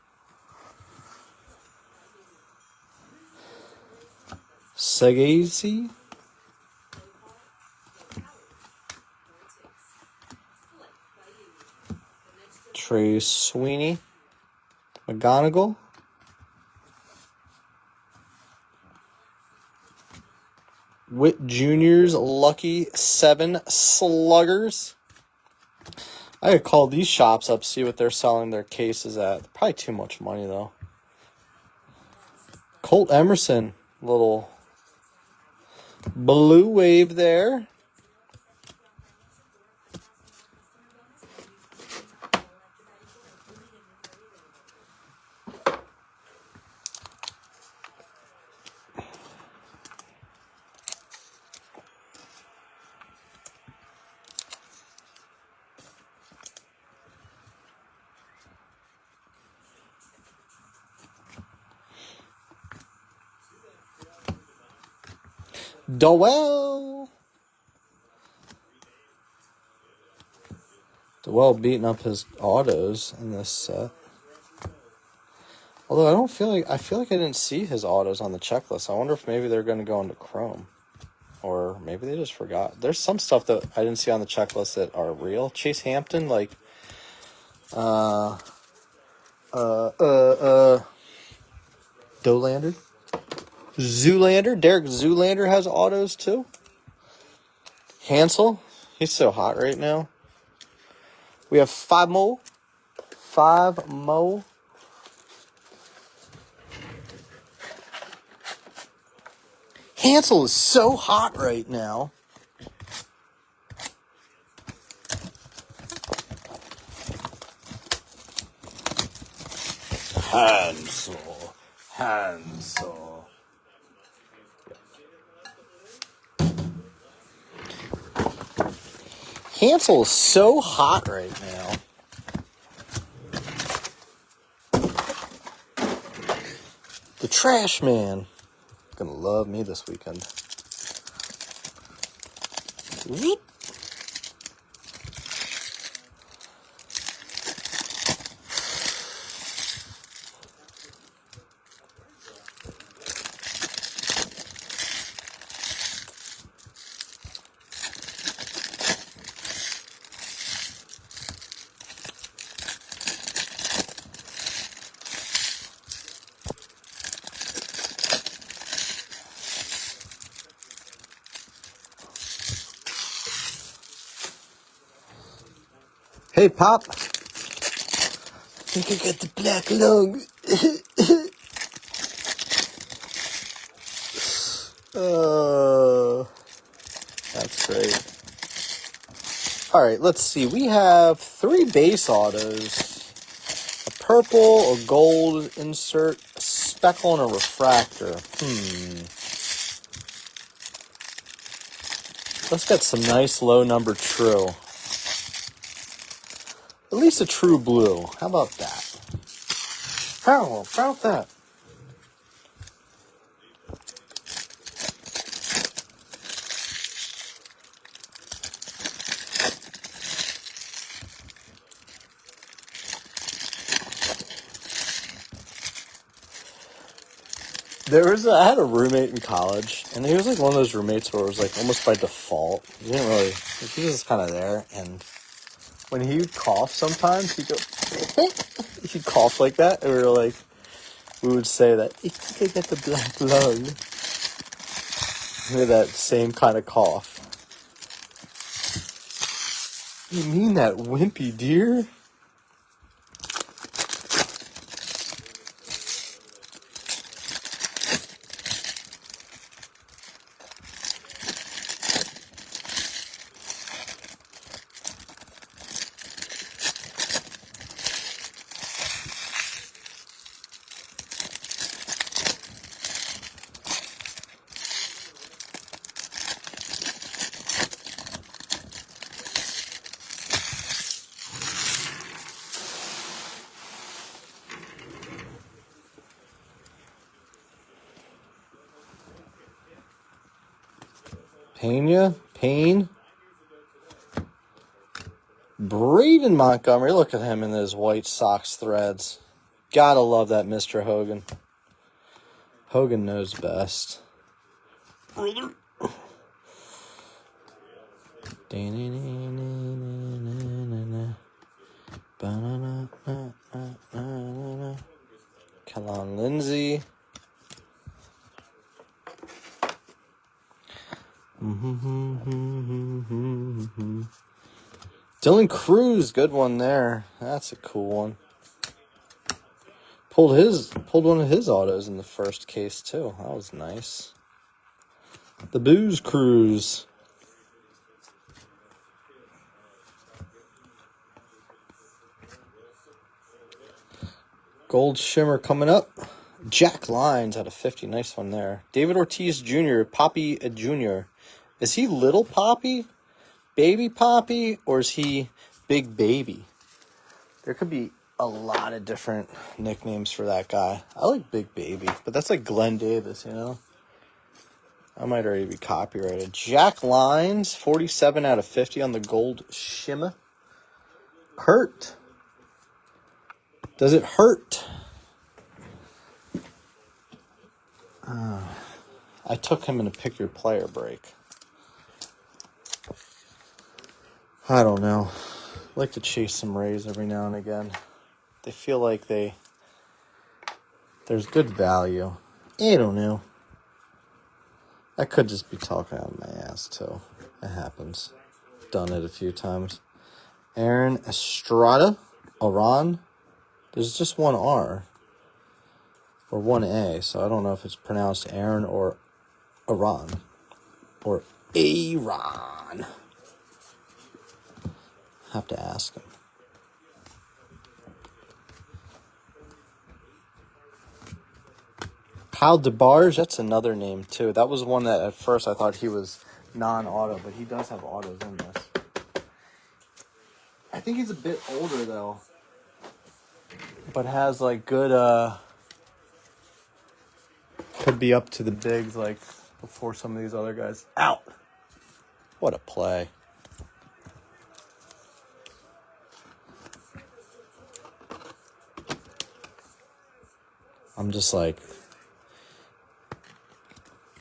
Segazy. Trey Sweeney. McGonigal. Witt Jr.'s Lucky 7 Sluggers. I could call these shops up, see what they're selling their cases at. Probably too much money, though. Colt Emerson, little blue wave there. Dowell beating up his autos in this set. Although I feel like I didn't see his autos on the checklist. I wonder if maybe they're going to go into Chrome. Or maybe they just forgot. There's some stuff that I didn't see on the checklist that are real. Chase Hampton, like, Dolander. Zoolander. Derek Zoolander has autos, too. Hansel. He's so hot right now. We have 5 more. 5 more. Hansel is so hot right now. Hansel. Hansel is so hot right now. The Trash Man. Gonna love me this weekend. Hey, Pop. I think I got the black lung. Oh, that's great. All right, let's see. We have 3 base autos. A purple, a gold insert, a speckle, and a refractor. Let's get some nice low number true. At least a true blue. How about that? How about that? I had a roommate in college, and he was like one of those roommates where it was like almost by default. He didn't really, like, he was just kind of there, and when he would cough sometimes, he'd go, he'd cough like that, and we would say that, I think I got the black lung. He had that same kind of cough. You mean that wimpy deer? Payne. Braden Montgomery. Look at him in those White Sox threads. Gotta love that Mr. Hogan. Hogan knows best. Brother. Kellon Lindsay. Dylan Cruz, good one there. That's a cool one. Pulled one of his autos in the first case too. That was nice. The Booze Cruise. Gold Shimmer coming up. Jack Lyons out of 50. Nice one there. David Ortiz Jr., Poppy Jr. Is he Little Poppy? Baby Poppy? Or is he Big Baby? There could be a lot of different nicknames for that guy. I like Big Baby, but that's like Glenn Davis, you know? I might already be copyrighted. Jack Lyons, 47 out of 50 on the Gold Shimmer. Hurt. Does it hurt? I took him in a pick your player break. I don't know. I like to chase some Rays every now and again. They feel like there's good value. I don't know. I could just be talking out of my ass too. It happens. Done it a few times. Aaron Estrada. Aran. There's just one R. Or one A. So I don't know if it's pronounced Aaron or Aran. Or Aaron. Have to ask him. Kyle DeBarge, that's another name too. That was one that at first I thought he was non-auto, but he does have autos in this. I think he's a bit older though, but has like good, could be up to the bigs like before some of these other guys. Out! What a play. I'm just like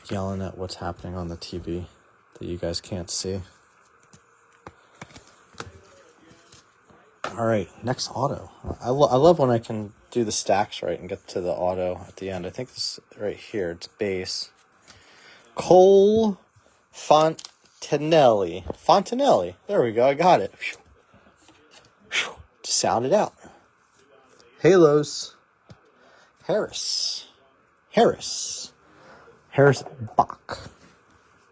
yelling at what's happening on the TV that you guys can't see. All right, next auto. I love when I can do the stacks right and get to the auto at the end. I think this right here, it's base. Cole Fontanelli. There we go. I got it. Just sound it out. Halos. Harris Bach,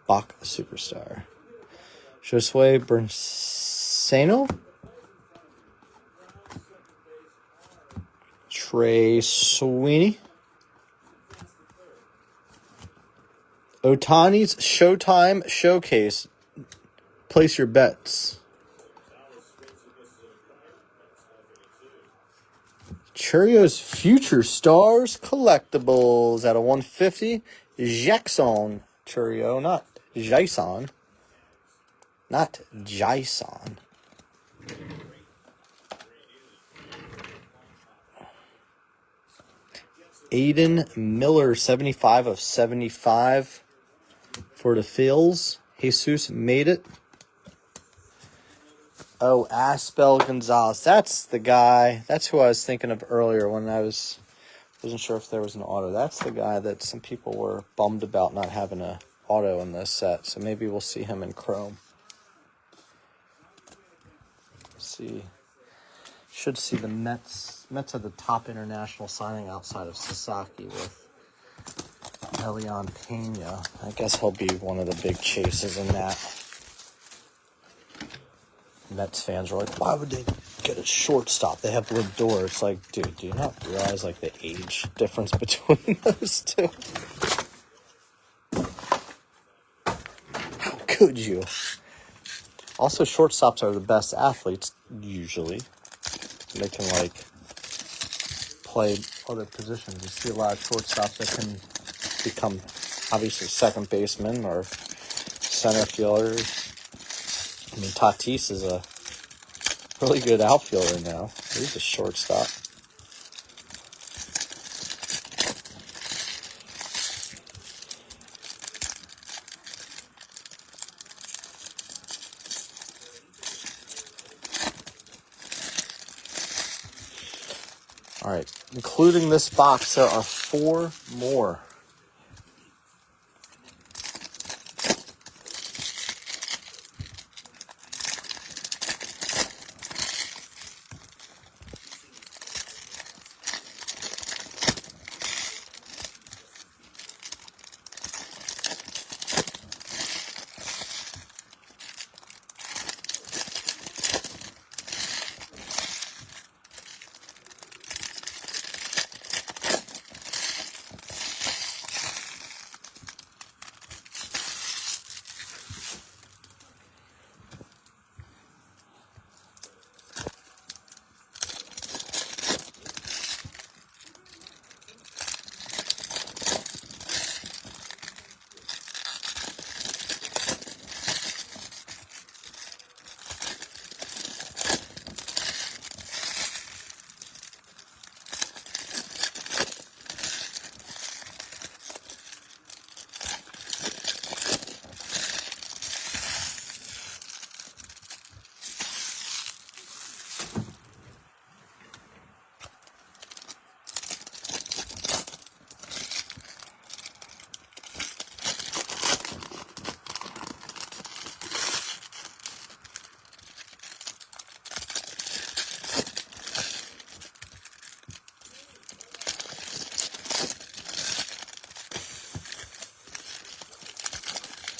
the superstar. Josue Bernseno. Trey Sweeney. Otani's Showtime Showcase. Place your bets. Cheerios Future Stars Collectibles out of 150. Jackson Cheerio, not Jason. Not Jason. Aiden Miller, 75 of 75 for the Phils. Jesus made it. Oh, Aspel Gonzalez. That's the guy. That's who I was thinking of earlier when I wasn't sure if there was an auto. That's the guy that some people were bummed about not having an auto in this set. So maybe we'll see him in chrome. See. Should see the Mets. Mets are the top international signing outside of Sasaki with Elian Pena. I guess he'll be one of the big chases in that. Mets fans are like, why would they get a shortstop? They have Lindor. It's like, dude, do you not realize like the age difference between those two? How could you? Also, shortstops are the best athletes usually. They can like play other positions. You see a lot of shortstops that can become obviously second baseman or center fielders. I mean, Tatis is a really good outfielder now. He's a shortstop. All right, including this box, there are 4 more.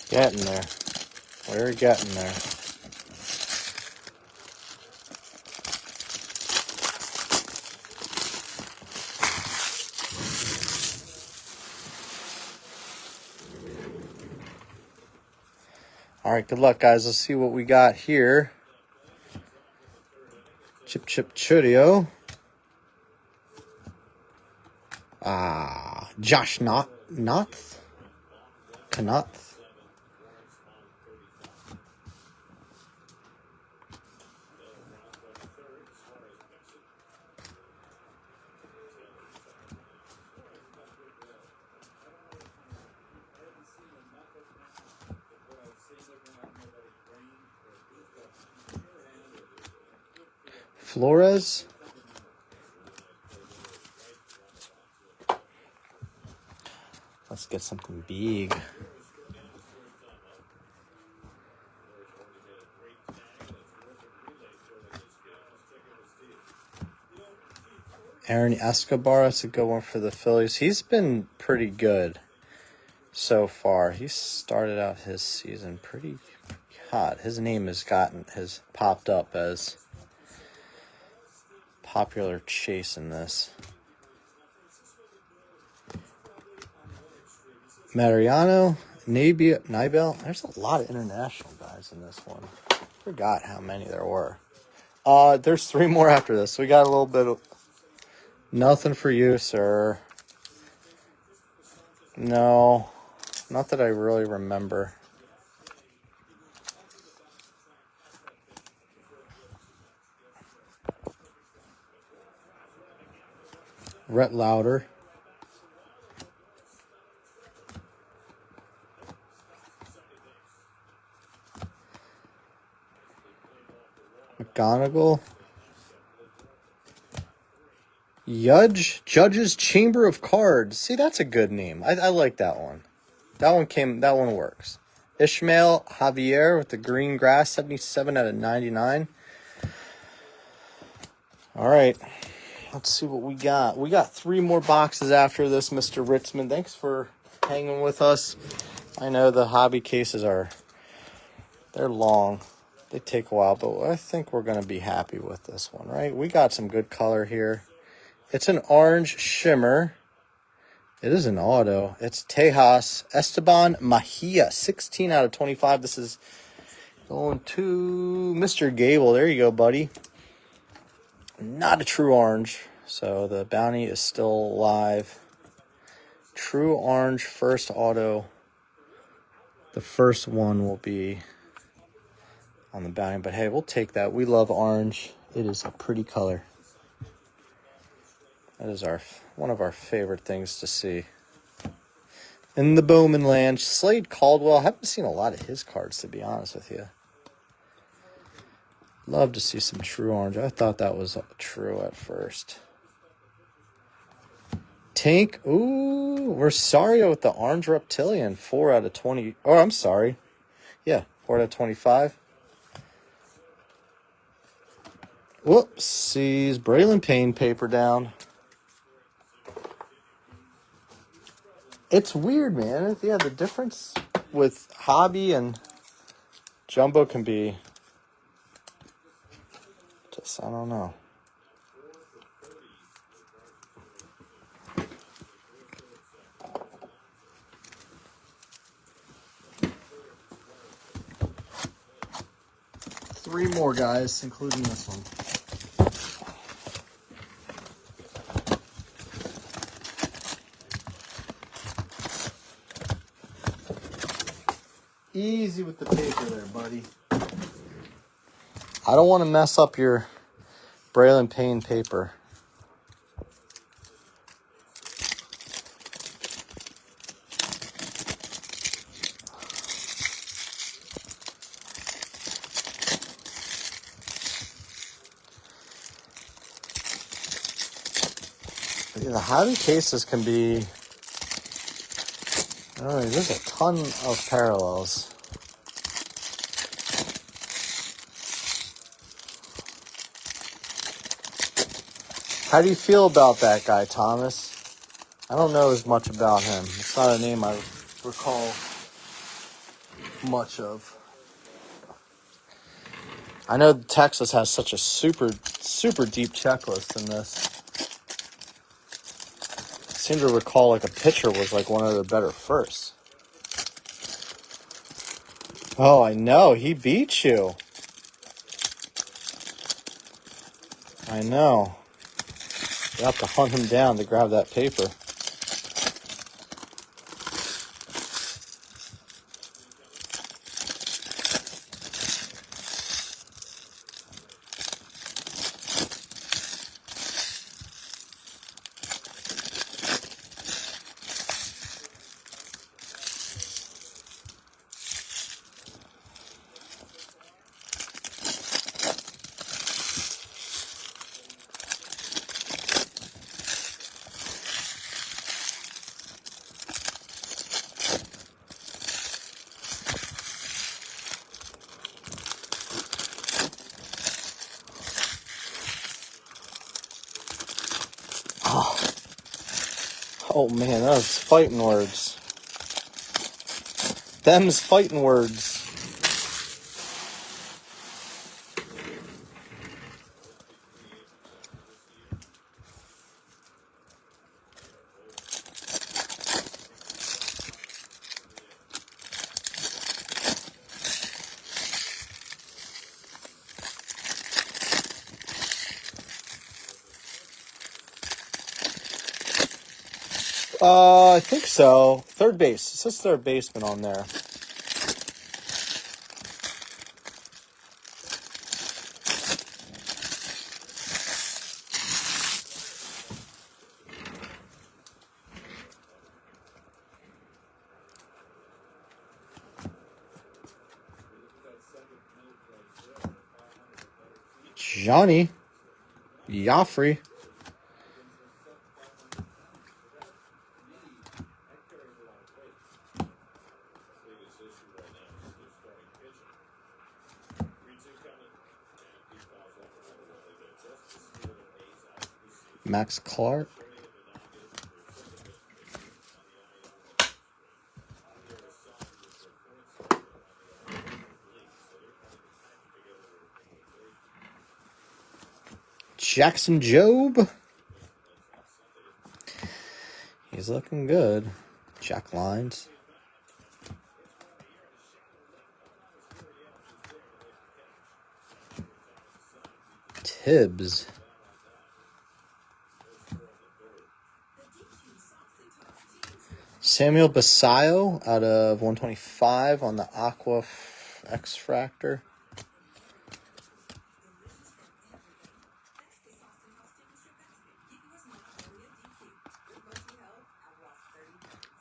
Getting there. We're getting there. All right, good luck, guys. Let's see what we got here. Chip Chudio. Josh Knoth. Flores. Let's get something big. Aaron Escobar, that's a good one for the Phillies. He's been pretty good so far. He started out his season pretty hot. His name has popped up as popular chase in this. Mariano, Nibel. There's a lot of international guys in this one. Forgot how many there were. There's 3 more after this. We got a little bit of nothing for you, sir. No, not that I really remember. Rhett Lauder. McGonigal. Judge's Chamber of Cards. See, that's a good name. I like that one. That one works. Ishmael Javier with the green grass, 77 out of 99. All right. Let's see what we got. We got 3 more boxes after this, Mr. Ritzman. Thanks for hanging with us. I know the hobby cases they're long. They take a while, but I think we're going to be happy with this one, right? We got some good color here. It's an orange shimmer. It is an auto. It's Tejas Esteban Mejia, 16 out of 25. This is going to Mr. Gable. There you go, buddy. Not a true orange, so the bounty is still alive. True orange first auto The first one will be on the bounty, but hey, we'll take that. We love orange. It is a pretty color. That is one of our favorite things to see. In the Bowman land, Slade Caldwell. I haven't seen a lot of his cards, to be honest with you. Love to see some true orange. I thought that was true at first. Tank. Ooh, Rosario with the orange reptilian. 4 out of 20. Oh, I'm sorry. Yeah, 4 out of 25. Whoopsies. Braylon Payne paper down. It's weird, man. Yeah, the difference with hobby and jumbo can be just, I don't know. Three more, guys, including this one. Easy with the paper there, buddy. I don't want to mess up your Braylon Payne paper. The hobby cases can be... Oh, there's a ton of parallels. How do you feel about that guy, Thomas? I don't know as much about him. It's not a name I recall much of. I know Texas has such a super, super deep checklist in this. I seem to recall like a pitcher was like one of the better firsts. Oh, I know. He beat you. I know. You have to hunt him down to grab that paper. Oh man, that was fighting words. Them's fighting words. I think so. Third base. It says third baseman on there. Johnny Joffrey. Max Clark. Jackson Jobe. He's looking good. Jack Lines. Tibbs. Samuel Basayo out of 125 on the Aqua X-Fractor.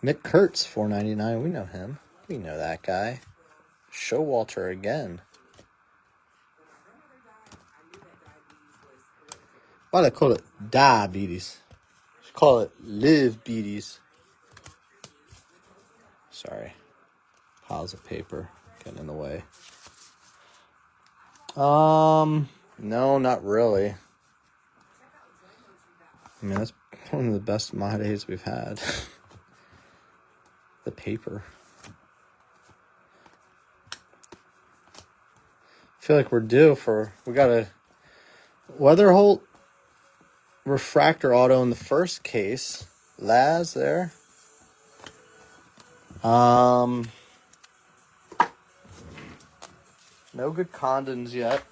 Nick Kurtz, $4.99. We know him. We know that guy. Showalter again. Why do they call it diabetes? Just call it live beaties. Sorry. Piles of paper getting in the way. No, not really. I mean, that's one of the best Mahades we've had. The paper. I feel like we're due for... We got a Weatherholt refractor auto in the first case. Laz there. No good Condons yet.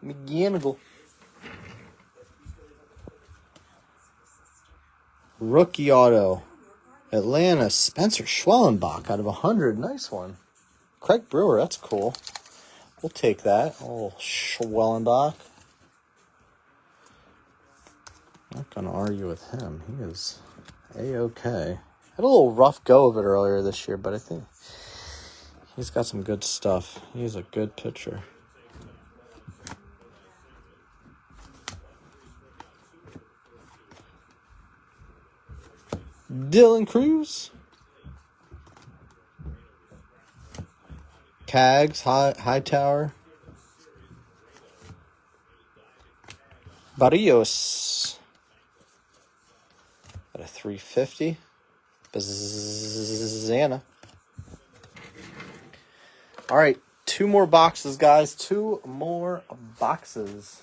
McGinnigal. Rookie auto. Atlanta, Spencer Schwellenbach out of 100. Nice one. Craig Brewer, that's cool. We'll take that. Oh, Schwellenbach. Not going to argue with him. He is A-okay. Had a little rough go of it earlier this year, but I think he's got some good stuff. He's a good pitcher. Dylan Cruz. Cags, Hightower. Barrios. At a 350. Bazana. All right, 2 more boxes, guys. 2 more boxes.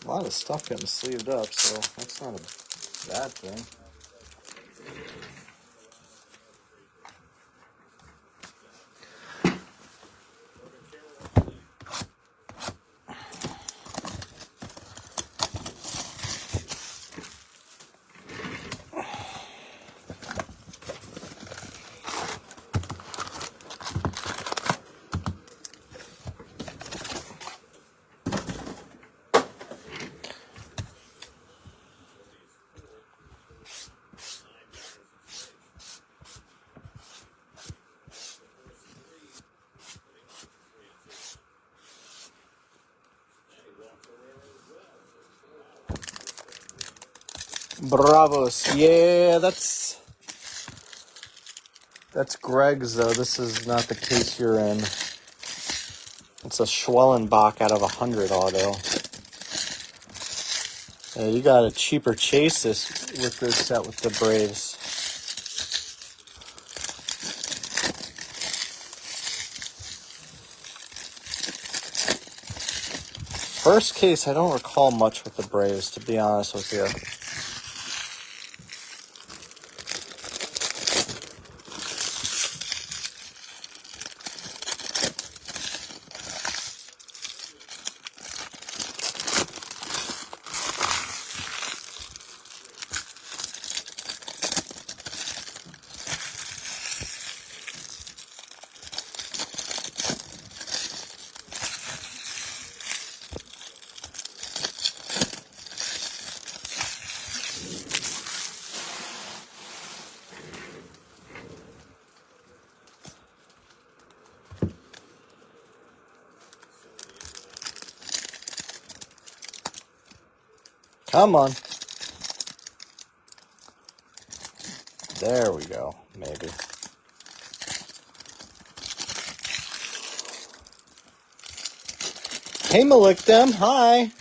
A lot of stuff getting sleeved up, so that's not a bad thing. Bravos. Yeah, that's Greg's, though. This is not the case you're in. It's a Schwellenbach out of 100 auto. Yeah, you got a cheaper chase with this set with the Braves. First case, I don't recall much with the Braves, to be honest with you. Come on. There we go, maybe. Hey, Malikdem, hi.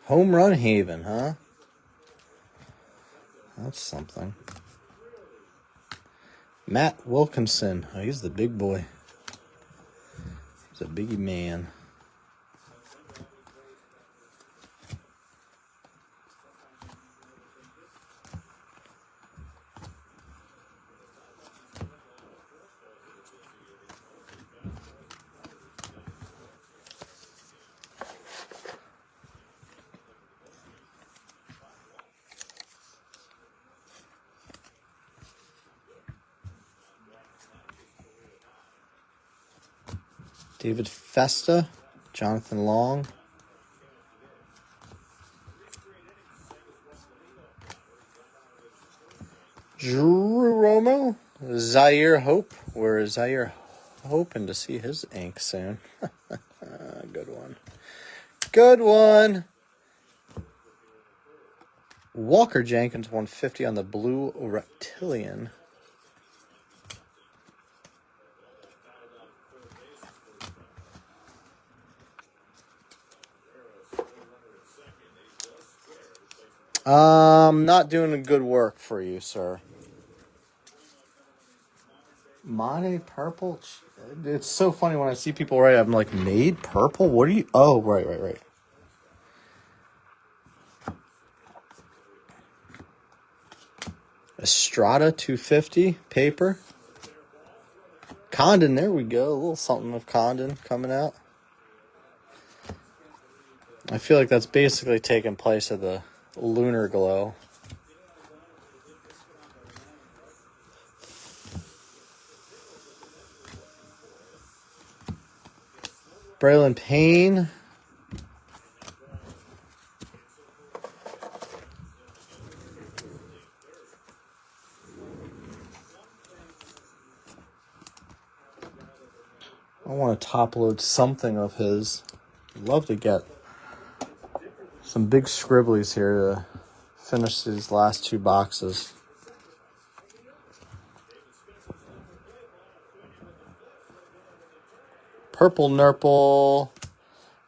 Home Run Haven, huh? That's something. Matt Wilkinson. Oh, he's the big boy. He's a biggie man. David Festa, Jonathan Long. Drew Romo, Zaire Hope. We're Zaire hoping to see his ink soon. Good one. Good one. Walker Jenkins, 150 on the blue reptilian. Not doing good work for you, sir. Monte purple. It's so funny when I see people write. I'm like, made purple. What are you? Oh, right. Estrada 250 paper. Condon. There we go. A little something of Condon coming out. I feel like that's basically taking place of the lunar glow. Braylon Payne. I want to top load something of his. I'd love to get some big scribblies here to finish these last two boxes. Purple Nurple.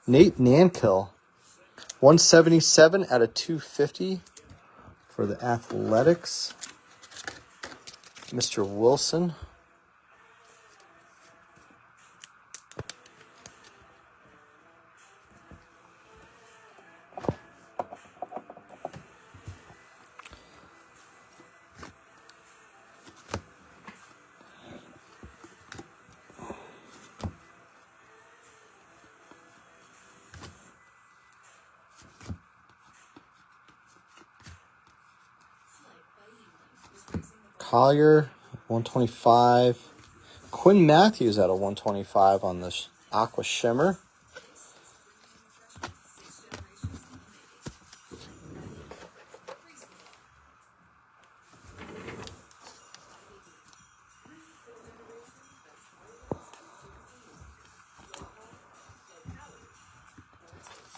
Nate Nankill. 177 out of 250 for the Athletics. Mr. Wilson. Collier, 125. Quinn Matthews at a 125 on this Aqua Shimmer.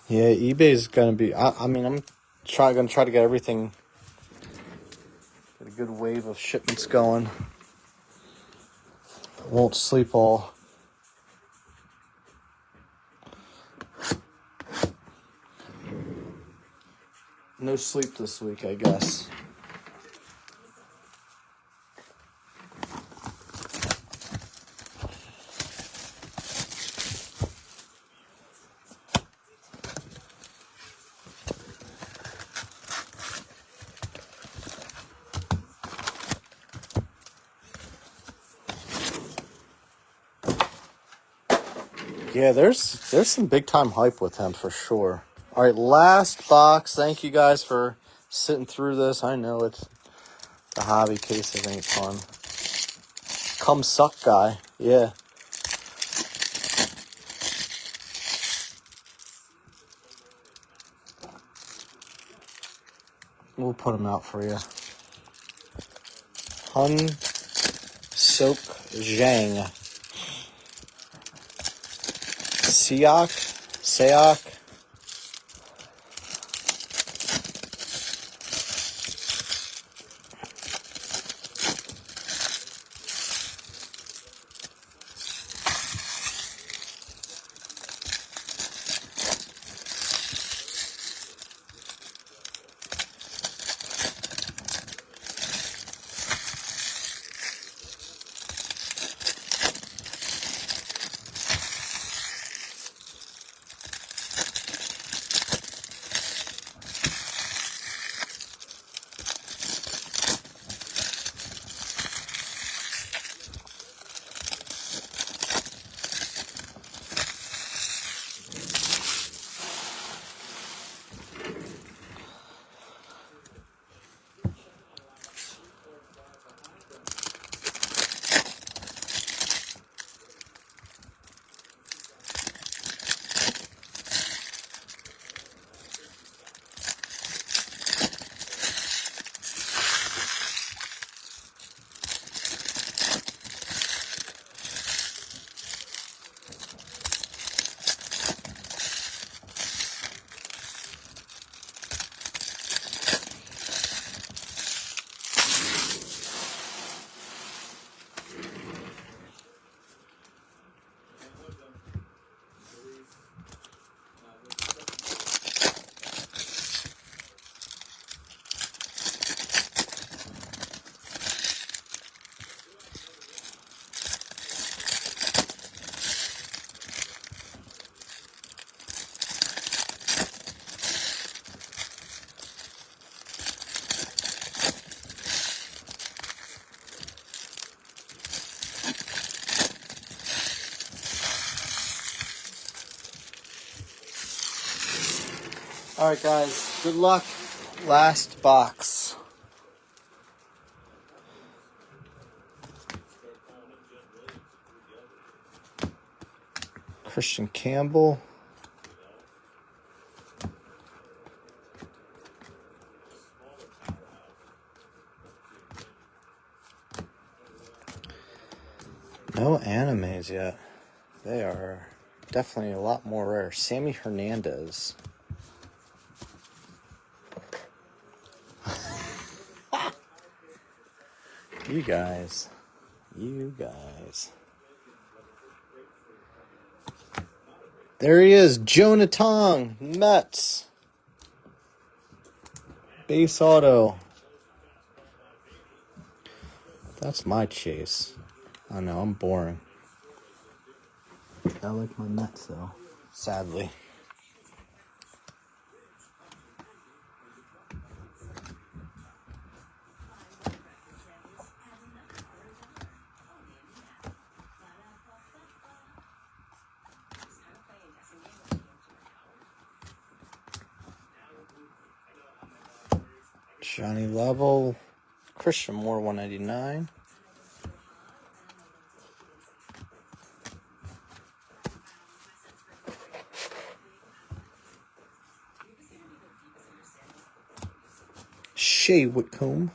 Yeah, eBay's gonna be. I mean, I'm gonna try to get everything. Get a good wave of shipments going. Won't sleep all. No sleep this week, I guess. Yeah, there's some big time hype with him for sure. All right, last box. Thank you guys for sitting through this. I know it's the hobby cases ain't fun. Come suck guy. Yeah. We'll put them out for you. Hun Sok Zhang. Seok. Alright, guys. Good luck. Last box. Christian Campbell. No animes yet. They are definitely a lot more rare. Sammy Hernandez. You guys. There he is. Jonah Tong. Mets. Base auto. That's my chase. I know, I'm boring. I like my Mets, though. Sadly. Johnny Level. Christian Moore, 199. Shea Whitcomb.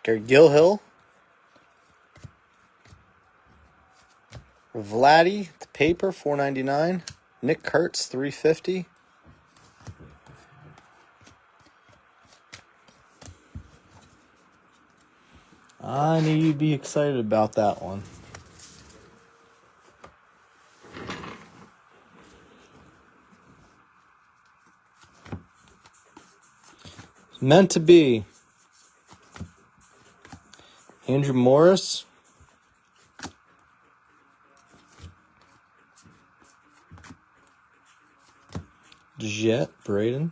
Gary Gilhill. Vladdy, the paper, $4.99. Nick Kurtz, $3.50. I knew you'd be excited about that one. It's meant to be. Andrew Morris. Jet, Braden.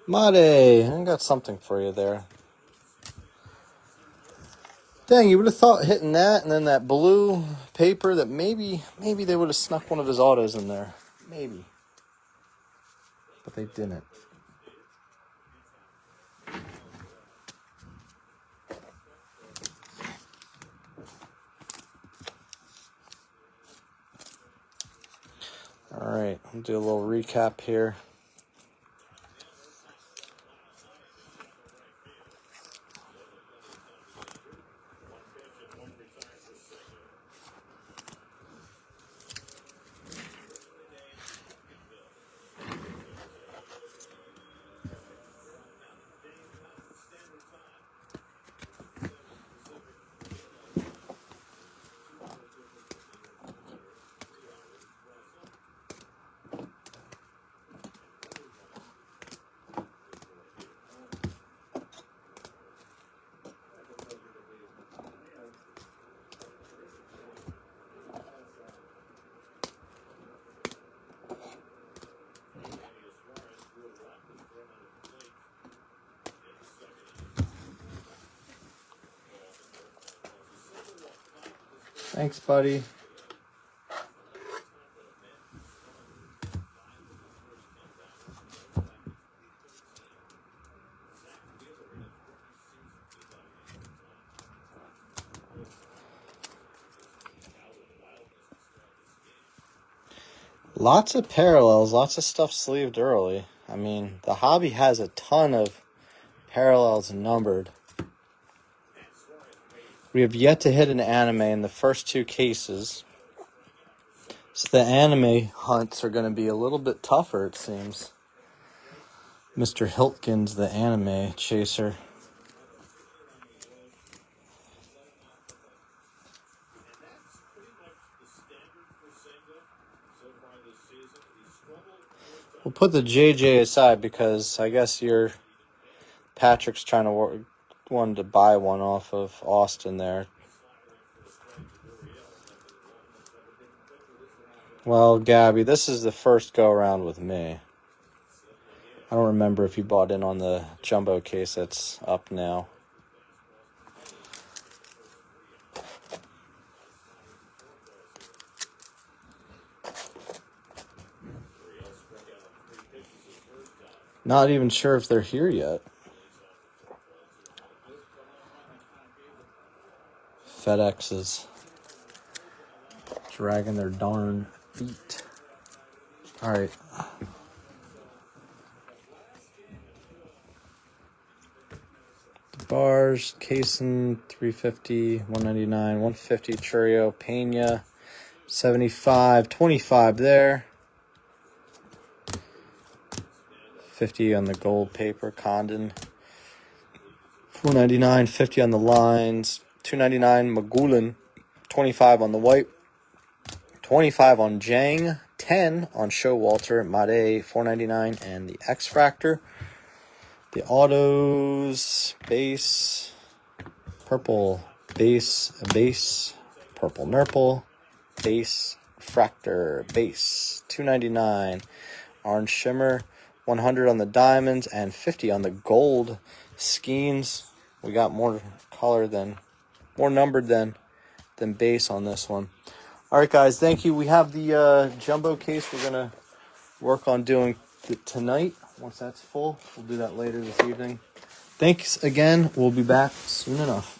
Mate, I got something for you there. Dang, you would have thought hitting that and then that blue paper that maybe they would have snuck one of his autos in there. Maybe. But they didn't. All right, I'll do a little recap here. Thanks, buddy. Lots of parallels, lots of stuff sleeved early. I mean, the hobby has a ton of parallels numbered. We have yet to hit an anime in the first two cases. So the anime hunts are going to be a little bit tougher, it seems. Mr. Hiltgen's the anime chaser. We'll put the JJ aside because I guess Patrick's trying to wanted to buy one off of Austin there. Well, Gabby, this is the first go around with me. I don't remember if you bought in on the jumbo case that's up now. Not even sure if they're here yet. FedEx is dragging their darn feet. All right. The bars, Cason, 350, 199, 150, Churio, Pena, 75, 25 there. 50 on the gold paper, Condon. 499, 50 on the lines. 299, Magulin. 25 on the white. 25 on Jang. 10 on Showalter, Made, 499, and the X-Fractor. The autos, base, purple, base, purple Nurple, base, Fractor, base, 299. Orange Shimmer, 100 on the diamonds, and 50 on the gold skeins. We got more numbered than base on this one. All right, guys, thank you. We have the jumbo case we're going to work on doing tonight. Once that's full, we'll do that later this evening. Thanks again. We'll be back soon enough.